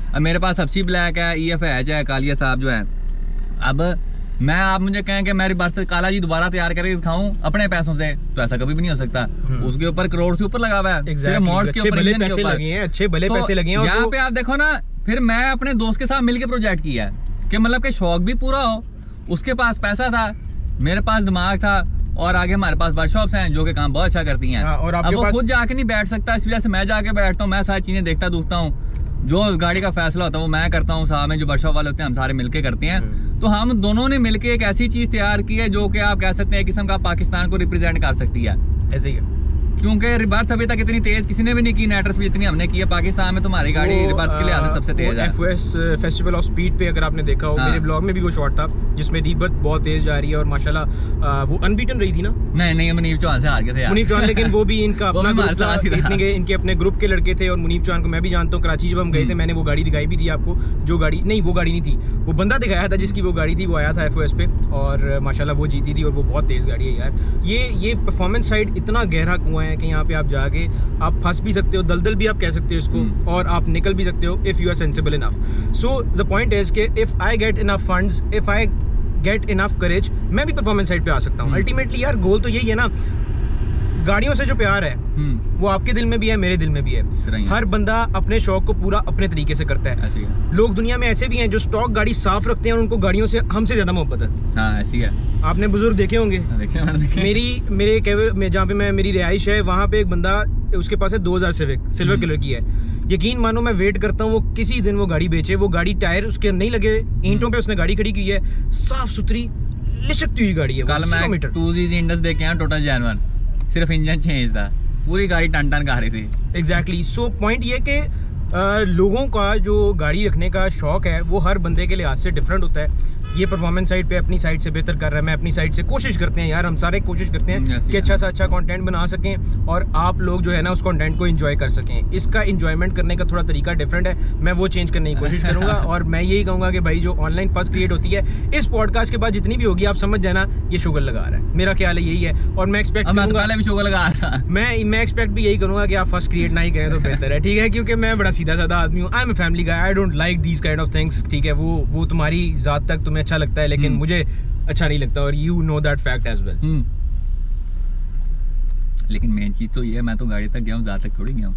अब मेरे पास अपशी ब्लैक है, EFH है, कालिया साहब जो है। अब मैं आप मुझे कहें कि मेरी बर्थ काला जी दोबारा तैयार करके दिखाऊं अपने पैसों से, तो ऐसा कभी भी नहीं हो सकता। उसके ऊपर करोड़ से ऊपर लगा हुआ है, सिर्फ मॉड्स के ऊपर, अच्छे भले पैसे लगे हैं। यहाँ पे आप देखो ना, फिर मैं अपने दोस्त के साथ मिलकर प्रोजेक्ट किया है कि मतलब कि शौक भी पूरा हो। उसके पास पैसा था, मेरे पास दिमाग था, और आगे हमारे पास वर्कशॉप्स हैं जो कि काम बहुत अच्छा करती हैं। और अब वो खुद जाके नहीं बैठ सकता, इस वजह से मैं जाके बैठता हूँ, मैं सारी चीजें देखता दूखता हूँ। जो गाड़ी का फैसला होता है वो मैं करता हूँ, साहब में जो वर्कशॉप वाले होते हैं हम सारे मिलके करते हैं। तो हम दोनों ने मिलके एक ऐसी चीज तैयार की है जो कि आप कह सकते हैं एक किस्म का पाकिस्तान को रिप्रेजेंट कर सकती है। ऐसे ही है, क्योंकि रिबर्थ अभी तक इतनी तेज किसी ने भी नहीं की, नेटर्स भी जितनी हमने की है। पाकिस्तान में तुम्हारी गाड़ी रिबर्थ के लिहाज से सबसे तेज है। FOS फेस्टिवल ऑफ स्पीड पे अगर आपने देखा हो, मेरे ब्लॉग में भी वो शॉट था जिसमें रिबर्थ बहुत तेज जा रही है और माशाल्लाह वो अनबीटन रही थी ना। नहीं मुनीब चौहान से हार गए थे मुनीब चौहान, लेकिन वो भी इनका अपना ग्रुप था, इनके अपने ग्रुप के लड़के थे। और मुनीब चौहान को मैं भी जानता हूँ, कराची जब हम गए थे मैंने वो गाड़ी दिखाई भी थी आपको। जो गाड़ी नहीं, वो गाड़ी नहीं थी, वो बंदा दिखाया था जिसकी वो गाड़ी थी, वो आया था FOS पे और माशाल्लाह वो जीती थी। और वो बहुत तेज गाड़ी है यार। ये परफॉर्मेंस साइड इतना गहरा कुआं है कि यहाँ पे आप आप फंस भी सकते हो, दलदल भी आप कह सकते हो इसको, और आप निकल भी सकते हो if you are sensible enough. So the point is कि if I get enough funds, if I get enough courage, मैं भी परफॉर्मेंस साइड पे आ सकता हूँ। अल्टीमेटली यार गोल तो यही है ना, गाड़ियों से जो प्यार है वो आपके दिल में भी है, मेरे दिल में भी है। हर बंदा अपने शौक को पूरा अपने तरीके से करता है। लोग दुनिया में ऐसे भी हैं जो स्टॉक गाड़ी साफ रखते हैं और उनको गाड़ियों से हमसे ज्यादा मोहब्बत है। हाँ, ऐसी है। आपने बुजुर्ग देखे होंगे, मेरे जहाँ पे मेरी रिहाइश है वहाँ पे एक बंदा, उसके पास है 2000 सिविक, सिल्वर कलर की है। यकीन मानो मैं वेट करता हूँ वो किसी दिन वो गाड़ी बेचे। वो गाड़ी टायर उसके नहीं लगे, ईंटों पे उसने गाड़ी खड़ी की है, साफ सुथरी लिशकती हुई गाड़ी है। कल मैं 2GZ इंडस देख के आया, टोटल जेन्युइन, सिर्फ इंजन चेंज था, पूरी गाड़ी टन टन कर रही थी। एग्जैक्टली। सो पॉइंट ये कि लोगों का जो गाड़ी रखने का शौक है वो हर बंदे के लिहाज से डिफरेंट होता है। ये परफॉर्मेंस साइड पे अपनी साइड से बेहतर कर रहा है, मैं अपनी साइड से कोशिश करते हैं यार, हम सारे कोशिश करते हैं कि अच्छा से अच्छा कंटेंट बना सकें और आप लोग जो है ना उस कंटेंट को एंजॉय कर सकें। इसका एंजॉयमेंट करने का थोड़ा तरीका डिफरेंट है, मैं वो चेंज करने की कोशिश करूंगा। और मैं यही कहूंगा कि भाई जो ऑनलाइन फर्स्ट क्रिएट होती है, इस पॉडकास्ट के बाद जितनी भी होगी आप समझ जाना ये शुगर लगा रहा है, मेरा ख्याल है यही है। और मैं एक्सपेक्ट करूंगा, पहले भी शुगर लगा रहा था, मैं एक्सपेक्ट भी यही करूंगा कि आप फर्स्ट क्रिएट ना ही करें तो बेहतर है, ठीक है, क्योंकि मैं बड़ा सीधा साधा आदमी हूँ, I am a family guy, I don't like these kind of things, ठीक है। वो तुम्हारी जात तक तुम्हें अच्छा लगता है लेकिन मुझे अच्छा नहीं लगता, और you know that fact as well. लेकिन मेन चीज तो ये है, मैं तो गाड़ी तक गया हूँ, जात तक थोड़ी गया हूँ।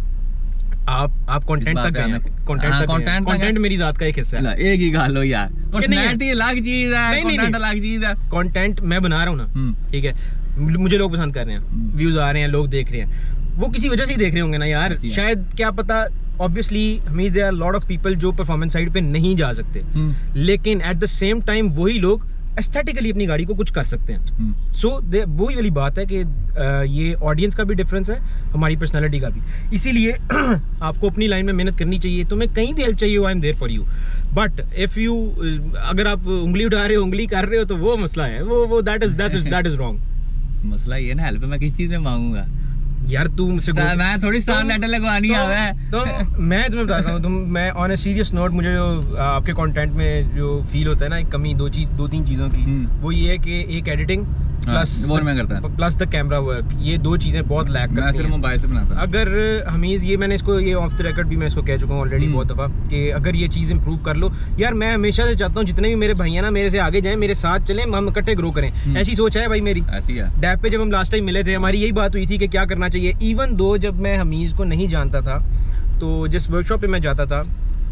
आप कंटेंट तक गए हैं, कंटेंट मेरी जात का एक हिस्सा है। एक ही गाल हो यार, पर्सनैलिटी अलग चीज है, कंटेंट अलग चीज है। कंटेंट मैं बना रहा हूँ ना, ठीक है, मुझे लोग पसंद कर रहे हैं, व्यूज आ रहे हैं, लोग देख रहे हैं, वो किसी वजह से ही देख रहे होंगे ना यार, शायद क्या पता, ऑब्वियसली हमीज there are lot of people जो परफॉर्मेंस साइड पे नहीं जा सकते, लेकिन एट द सेम टाइम वही लोग एस्थेटिकली अपनी गाड़ी को कुछ कर सकते हैं। सो वही वाली बात है कि ये ऑडियंस का भी डिफरेंस है, हमारी पर्सनालिटी का भी, इसीलिए आपको अपनी लाइन में मेहनत करनी चाहिए। तुम्हें कहीं भी हेल्प चाहिए हो, I am there for you, but if you अगर आप उंगली उठा रहे हो, उंगली कर रहे हो, तो वो मसला है, वो दैट इज रॉन्ग। मसला ये ना, हेल्प मैं किस चीज में मांगूंगा यार, तू मुझसे मैं थोड़ी स्टार लेटर लगवानी है। तो मैं तुम्हें बताता हूँ, मैं ऑन अ सीरियस नोट, मुझे जो आपके कंटेंट में जो फील होता है ना, एक कमी दो तीन चीजों की, वो ये है कि एक editing plus the camera work, ये दो चीजें बहुत लैक करती हैं। मैं सिर्फ मोबाइल से बनाता हूं। अगर हमीज, ये मैंने इसको ये ऑफ द रिकॉर्ड भी मैं इसको कह चुका हूँ ऑलरेडी बहुत दफा, कि अगर ये चीज इंप्रूव कर लो यार, मैं हमेशा से चाहता हूँ जितने भी मेरे भाई हैं ना, मेरे से आगे जाएं, मेरे साथ चलें, हम इकट्ठे ग्रो करें, ऐसी सोच है भाई मेरी। ऐसी है। डैप पे जब हम लास्ट टाइम मिले थे, हमारी यही बात हुई थी कि क्या करना चाहिए। इवन दो जब मैं हमीज को नहीं जानता था, तो जिस वर्कशॉप पे मैं जाता था,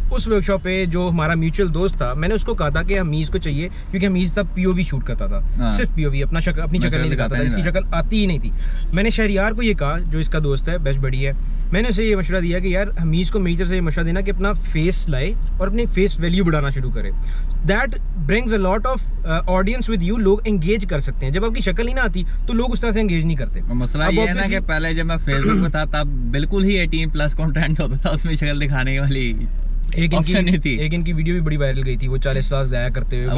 उस वर्कशॉप पे जो हमारा म्यूचुअल दोस्त था, मैंने उसको कहा था कि हमीज को चाहिए, क्योंकि हमीज तब पीओवी शूट करता था, सिर्फ पीओवी, अपनी शक्ल नहीं दिखाता था, इसकी शक्ल आती ही नहीं थी। मैंने शहरियार को ये कहा, जो इसका दोस्त है, बेस्ट बड़ी है, मैंने उसे ये मशवरा दिया कि यार हमीज को मेरी तरफ से ये मशवरा देना कि अपना फेस लाए और अपनी फेस वैल्यू बढ़ाना शुरू करे। That brings a lot of audience with you, लोग एंगेज कर सकते हैं। जब आपकी शक्ल ही ना आती तो लोग उस तरह से एंगेज नहीं करते। मसला ये है ना कि पहले जब मैं फेसबुक में था तब बिल्कुल ही 18+ कंटेंट होता था, उसमें शक्ल दिखाने वाली एक इनकी वीडियो भी बड़ी वायरल गई थी, वो 40 लाख जाया करते हुए,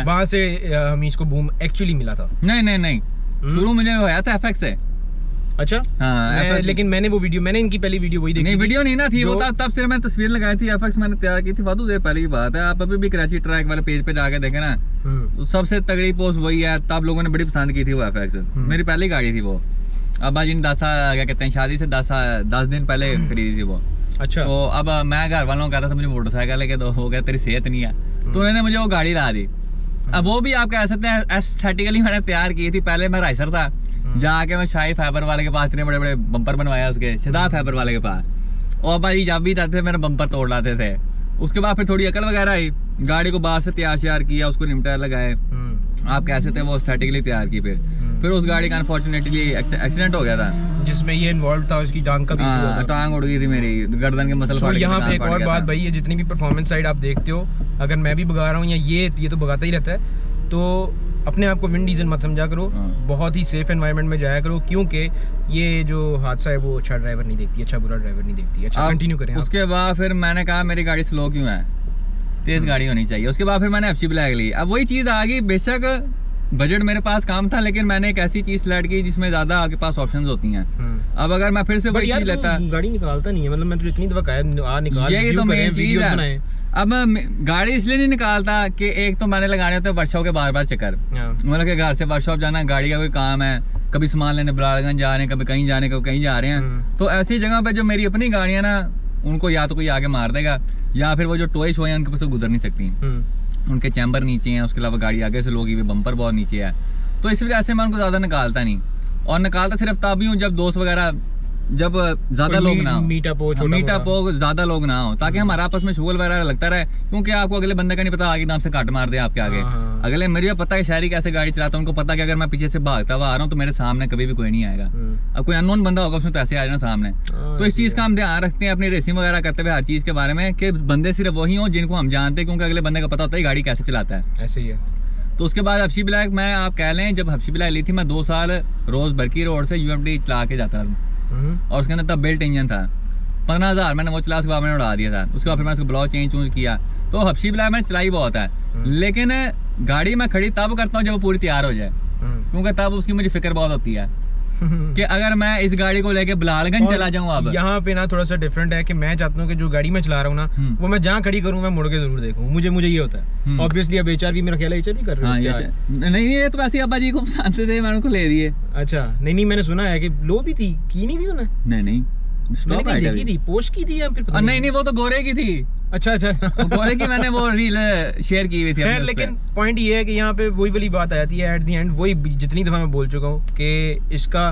वहां से हमें इसको बूम एक्चुअली मिला था। नहीं शुरू मुझे होया था एफएक्स से। अच्छा हाँ, लेकिन मैंने इनकी पहली वीडियो वही देखी। नहीं, वीडियो नहीं ना थी वो, तब सिर्फ मैंने तस्वीर लगाई थी, एफएक्स मैंने तैयार की थी, वादू देर पहले की बात है। आप अभी भी कराची ट्रैक वाले पेज पे जाके देखे ना, तो सबसे तगड़ी पोस्ट वही है, तब लोगों ने बड़ी पसंद की थी वो एफएक्स। मेरी पहली गाड़ी थी वो, अब जिन क्या कहते हैं, शादी से 10 दिन पहले खरीदी थी वो। अच्छा, तो अब मैं घर वालों को कहा था मुझे मोटरसाइकिल लेके दो, हो गया तेरी सेहत नहीं है, तो उन्होंने मुझे वो गाड़ी ला दी। अब वो भी आप कह सकते हैं एस्थेटिकली मैंने तैयार की थी। पहले मैं राइसर था, जाके मैं शाही फाइबर वाले के पास इतने बड़े बड़े बम्पर बनवाया उसके, शदाब फाइबर वाले के पास, और भाई जब भी जाते थे मेरे बम्पर तोड़ लाते थे। उसके बाद फिर थोड़ी अकल वगैरह आई, गाड़ी को बाहर से तैयार किया, उसको रिम टायर लगाए, आप कह सकते हैं वो एस्थेटिकली तैयार की। फिर उस गाड़ी का अनफॉर्चुनेटली एक्सीडेंट हो गया था, जिसमें ये इन्वॉल्व था, उसकी टांग का भी हुआ था, टांग उड़ गई थी मेरी, गर्दन के मसल फाड़ गए। यहाँ पे एक और बात भाई, ये जितनी भी परफॉर्मेंस साइड आप देखते हो, अगर मैं भी भगा रहा हूँ या ये तो भगाता ही रहता है, तो अपने आप को विंड डीजल मत समझा करो, बहुत ही सेफ एनवायरनमेंट में जाया करो, क्योंकि ये जो हादसा है वो अच्छा ड्राइवर नहीं देखती, अच्छा बुरा ड्राइवर नहीं देखती। अच्छा कंटिन्यू करें। उसके बाद फिर मैंने कहा मेरी गाड़ी स्लो क्यों है, तेज गाड़ी होनी चाहिए। उसके बाद फिर मैंने एफसी ब्लैक ली। अब वही चीज आ गई, बेशक बजट मेरे पास काम था, लेकिन मैंने एक ऐसी चीज सिलेक्ट की जिसमें ज्यादा आपके पास ऑप्शंस होती हैं। अब अगर मैं फिर से वही चीज लेता, गाड़ी निकालता नहीं है, मतलब मैं तो इतनी दफा कहा निकाल, यही तो मेन चीज है। अब मैं गाड़ी इसलिए नहीं निकालता कि एक तो मैंने लगाने होते वर्कशॉप के बार चक्कर, मतलब कि घर से वर्कशॉप जाना, गाड़ी का कोई काम है, कभी सामान लेने बलागंज जा रहे हैं, कभी कहीं जाने कभी कहीं जा रहे हैं, तो ऐसी जगह पे जो मेरी अपनी गाड़ियां ना, उनको या तो कोई आगे मार देगा, या फिर वो जो टॉय शो है उनके पास गुजर नहीं सकती, उनके चैम्बर नीचे हैं, उसके अलावा गाड़ी आगे से लोगी, बम्पर बहुत नीचे है, तो इस वजह से मैं उनको ज्यादा निकालता नहीं। और निकालता सिर्फ तभी हूँ जब दोस्त वगैरह, जब ज्यादा लोग ना हो, मीटअप हो, ज्यादा लोग ना हो, ताकि हमारा आपस में शुगल वगैरह लगता रहे, क्योंकि आपको अगले बंदे का नहीं पता, आगे नाम से काट मार दे आपके आगे। अगले मेरे पता है शहरी कैसे गाड़ी चलाता है, उनको पता कि अगर मैं पीछे से भागता हुआ आ रहा हूँ तो मेरे सामने कभी भी कोई नहीं आएगा। अब कोई अननोन बंदा होगा उसमें तो ऐसे आ जाना सामने। तो इस चीज का हम ध्यान रखते हैं अपनी रेसिंग वगैरह करते हुए हर चीज के बारे में, कि बंदे सिर्फ वही हो जिनको हम जानते हैं, क्योंकि अगले बंदे का पता होता है गाड़ी कैसे चलाता है। ऐसे ही है। तो उसके बाद हफ्शी ब्लैक, मैं आप कह लें जब हफ्शी ब्लैक ली थी, मैं 2 साल रोज बरकी रोड से यूएमटी चला के जाता था, और उसके अंदर तब बेल्ट इंजन था, 15,000 मैंने वो चला, उसके बाद मैंने उड़ा दिया था। उसके बाद फिर मैंने उसको ब्लॉक चेंज किया। तो हफ्शी ब्लैक मैंने चलाई बहुत है, लेकिन गाड़ी मैं खड़ी तब करता हूँ जब वो पूरी तैयार हो जाए, क्योंकि तब उसकी मुझे फिक्र बहुत होती है कि अगर मैं इस गाड़ी को लेके बिलालगंज चला जाऊँ। अब यहाँ पे ना थोड़ा सा डिफरेंट है कि मैं चाहता हूँ कि जो गाड़ी में चला रहा हूँ ना वो मैं जहाँ खड़ी करूँ मैं मुड़ के जरूर देखूँ। मुझे ये होता है। ऑब्वियसली अब HR भी मेरा ख्याल है नहीं कर रहे हैं। हाँ, नहीं ये तो वैसे अब्बा जी को पसंद थे, मैंने उनको ले दिए। अच्छा नहीं मैंने सुना है कि लो भी थी, की नहीं थी उन्हें? नहीं देखी थी, पोस्ट की थी या फिर पता नहीं वो तो गोरे की थी। अच्छा गोरे की मैंने वो रील शेयर की हुई थी। खैर लेकिन पॉइंट ये है कि यहाँ पे वही वाली बात आ जाती है एट द एंड, वही जितनी दफा मैं बोल चुका हूँ कि इसका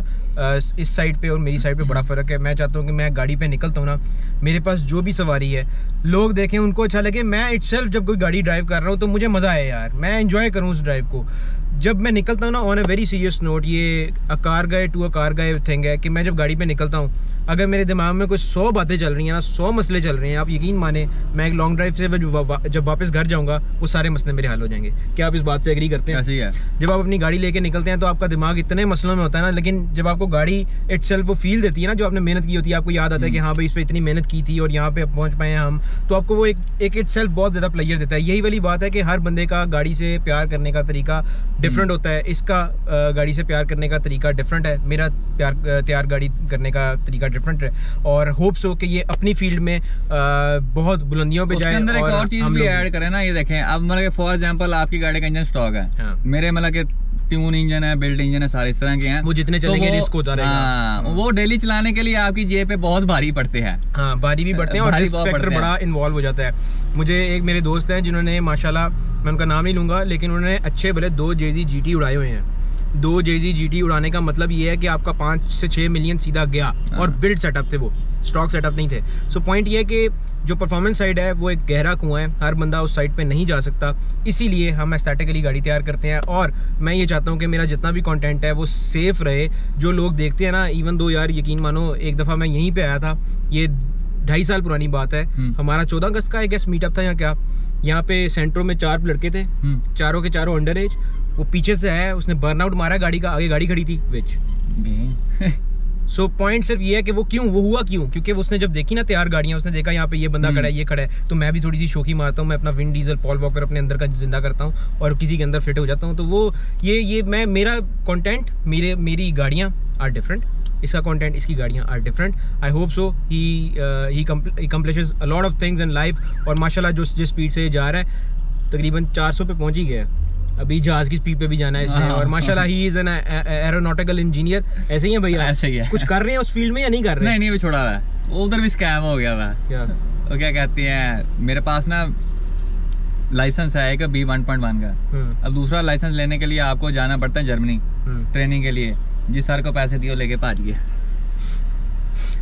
इस साइड पे और मेरी साइड पे बड़ा फर्क है। मैं चाहता हूँ कि मैं गाड़ी पे निकलता हूँ ना, मेरे पास जो भी सवारी है लोग देखें, उनको अच्छा लगे। मैं इटसेल्फ जब कोई गाड़ी ड्राइव कर रहा हूँ तो मुझे मजा आए यार, मैं एंजॉय करूँ उस ड्राइव को। जब मैं निकलता हूँ ना on a very serious note, ये a car guy to a car guy thing है कि मैं जब गाड़ी पे निकलता हूँ, अगर मेरे दिमाग में कोई 100 बातें चल रही हैं ना, 100 मसले चल रहे हैं, आप यकीन माने मैं एक लॉन्ग ड्राइव से जब वापस घर जाऊंगा वो सारे मसले मेरे हल हो जाएंगे। क्या आप इस बात से एग्री करते हैं? ऐसे ही है। जब आप अपनी गाड़ी लेके निकलते हैं तो आपका दिमाग इतने मसलों में होता है ना, लेकिन जब आपको गाड़ी इटसेल्फ वो फील देती है ना, जो आपने मेहनत की होती है, आपको याद आता है कि हाँ भाई इस पर इतनी मेहनत की थी और यहाँ पे पहुँच पाए हैं हम, तो आपको वो एक इटसेल्फ बहुत ज़्यादा प्लेजर देता है। यही वाली बात है कि हर बंदे का गाड़ी से प्यार करने का तरीका डिफरेंट होता है। इसका गाड़ी से प्यार करने का तरीका डिफरेंट है, मेरा तैयार गाड़ी करने का तरीका डिफरेंट है, और होप्स हो कि ये अपनी फील्ड में बहुत बुलंदियों पे जाए। अंदर एक और चीज भी ऐड करें ना, ये देखें अब मतलब फॉर एग्जांपल आपकी गाड़ी का इंजन स्टॉक है, हाँ। मेरे मतलब के ट्यून इंजन है, बिल्ड इंजन है, सारे इस तरह के हैं, वो जितने चलेंगे रिस्क होता रहेगा। हाँ, वो डेली चलाने के लिए आपकी जेब पे बहुत भारी पड़ते हैं। हाँ भारी भी पड़ते हैं और रिस्क फैक्टर बड़ा इन्वॉल्व हो जाता है। मुझे एक मेरे दोस्त हैं जिन्होंने माशाल्लाह, मैं उनका नाम नहीं लूंगा, लेकिन उन्होंने अच्छे भले 2 JZ GT उड़ाए हुए हैं। 2 JZ GT उड़ाने का मतलब ये है कि आपका 5 से 6 मिलियन सीधा गया, और बिल्ड सेटअप थे, वो स्टॉक सेटअप नहीं थे। सो पॉइंट ये है कि जो परफॉर्मेंस साइड है वो एक गहरा कुआं है, हर बंदा उस साइड पे नहीं जा सकता, इसीलिए हम एस्थेटिकली गाड़ी तैयार करते हैं। और मैं ये चाहता हूँ कि मेरा जितना भी कंटेंट है वो सेफ रहे। जो लोग देखते हैं ना, इवन दो यार यकीन मानो, एक दफ़ा मैं यहीं पे आया था, ये 2.5 साल पुरानी बात है, हमारा 14 अगस्त का आई गेस मीटअप था या क्या, यहाँ पे सेंट्रो में 4 लड़के थे, चारों के चारों अंडर एज। वो पीछे से है, उसने बर्नआउट मारा गाड़ी का, आगे गाड़ी खड़ी थी विच। सो पॉइंट सिर्फ ये है कि वो हुआ क्यों, क्योंकि उसने जब देखी ना तैयार गाड़ियां, उसने देखा यहाँ पे ये बंदा खड़ा है, ये खड़ा है, तो मैं भी थोड़ी सी शौकी मारता हूँ, मैं अपना विन डीजल पॉल वॉकर अपने अंदर का जिंदा करता हूँ और किसी के अंदर फिट हो जाता हूँ। तो वो ये मैं मेरा कंटेंट, मेरी गाड़ियाँ आर डिफरेंट, इसका कंटेंट, इसकी गाड़ियाँ are different. I hope so he accomplishes a lot of things in life. और माशाल्लाह जिस स्पीड से जा रहा है, तकरीबन 400 पे पहुँच ही गया है, अभी जहाज की स्पीड पे भी जाना है इसने। और माशाल्लाह he is an aeronautical engineer. ऐसे ही है भैया? ऐसे ही है। कुछ कर रहे हैं उस फील्ड में या नहीं कर रहे हैं? नहीं भी छोड़ा हुआ है, उधर भी स्कैम हो गया हुआ। क्या वो क्या कहती हैं, मेरे पास ना लाइसेंस है एक B1.1 का। अब दूसरा लाइसेंस लेने के लिए आपको जाना पड़ता है जर्मनी ट्रेनिंग के लिए। जिस सर को पैसे दिए लेके भाग गया।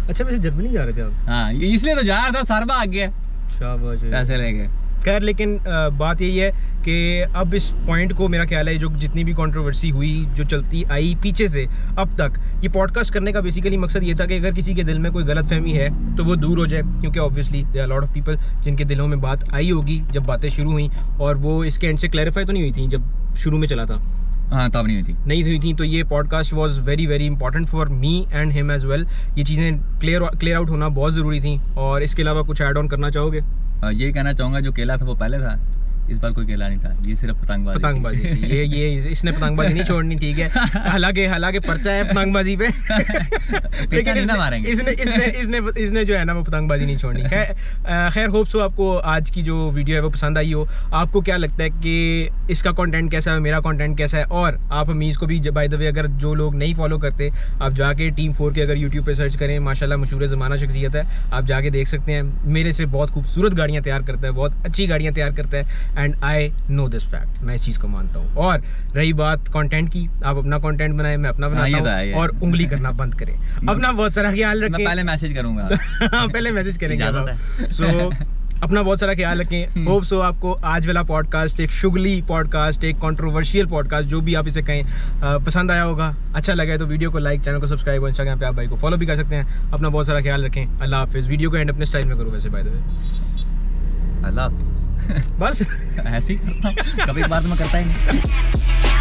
अच्छा वैसे जर्मनी जा रहे थे आप? हाँ इसलिए तो जा रहा था, सर भाग गया शाबाश पैसे लेके। खैर लेकिन बात यही है कि अब इस पॉइंट को मेरा ख्याल है, जो जितनी भी कंट्रोवर्सी हुई, जो चलती आई पीछे से अब तक, ये पॉडकास्ट करने का बेसिकली मकसद ये था कि अगर किसी के दिल में कोई गलतफहमी है तो वो दूर हो जाए, क्योंकि obviously there are lot of people जिनके दिलों में बात आई होगी जब बातें शुरू हुई, और वो इसके एंड से क्लैरिफाई तो नहीं हुई थी जब शुरू में चला था। हाँ तब नहीं हुई थी। तो ये podcast was very very important for me and him as well. ये चीज़ें क्लियर आउट होना बहुत ज़रूरी थी। और इसके अलावा कुछ ऐड ऑन करना चाहोगे? ये कहना चाहूँगा, जो केला था वो पहले था, इस बार कोई केला नहीं था, ये सिर्फ पतंगबाजी थी। ये इसने पतंगबाजी नहीं छोड़नी, ठीक है। हालांकि पर्चा है पतंगबाजी पे, लेकिन इसने जो है ना वो पतंगबाजी नहीं छोड़नी। खैर होप सो आपको आज की जो वीडियो है वो पसंद आई हो। आपको क्या लगता है कि इसका कंटेंट कैसा है, मेरा कंटेंट कैसा है? और आप हमीज़ को भी बाय द वे, अगर जो लोग नहीं फॉलो करते, आप जाके टीम 4 के अगर यूट्यूब पे सर्च करें, माशाल्लाह मशहूर ज़माना शख्सियत है, आप जाके देख सकते हैं। मेरे से बहुत खूबसूरत गाड़ियाँ तैयार करता है, बहुत अच्छी गाड़ियाँ तैयार करता है, and I know this fact, मैं इस चीज़ को मानता हूँ। और रही बात कंटेंट की, आप अपना कंटेंट बनाएं, मैं अपना बनाता हूँ, और उंगली करना बंद करें। अपना बहुत सारा ख्याल रखें। पहले मैसेज करूंगा। पहले मैसेज करेंगे। सो अपना बहुत सारा ख्याल रखें। होप सो आपको आज वाला पॉडकास्ट, एक शुगली पॉडकास्ट, एक कंट्रोवर्शियल पॉडकास्ट, जो भी आप इसे कहें, पसंद आया होगा। अच्छा लगा तो वीडियो को लाइक, चैनल को सब्सक्राइब और इंस्टाग्राम पे आप भाई को फॉलो भी कर सकते हैं। अपना बहुत सारा ख्याल रखें। अल्लाह हाफिज़। वीडियो को एंड अपने स्टाइल में करो वैसे, बाय द वे। अल्लाह हाफिज़। बस ऐसे ही कभी बात में करता ही नहीं।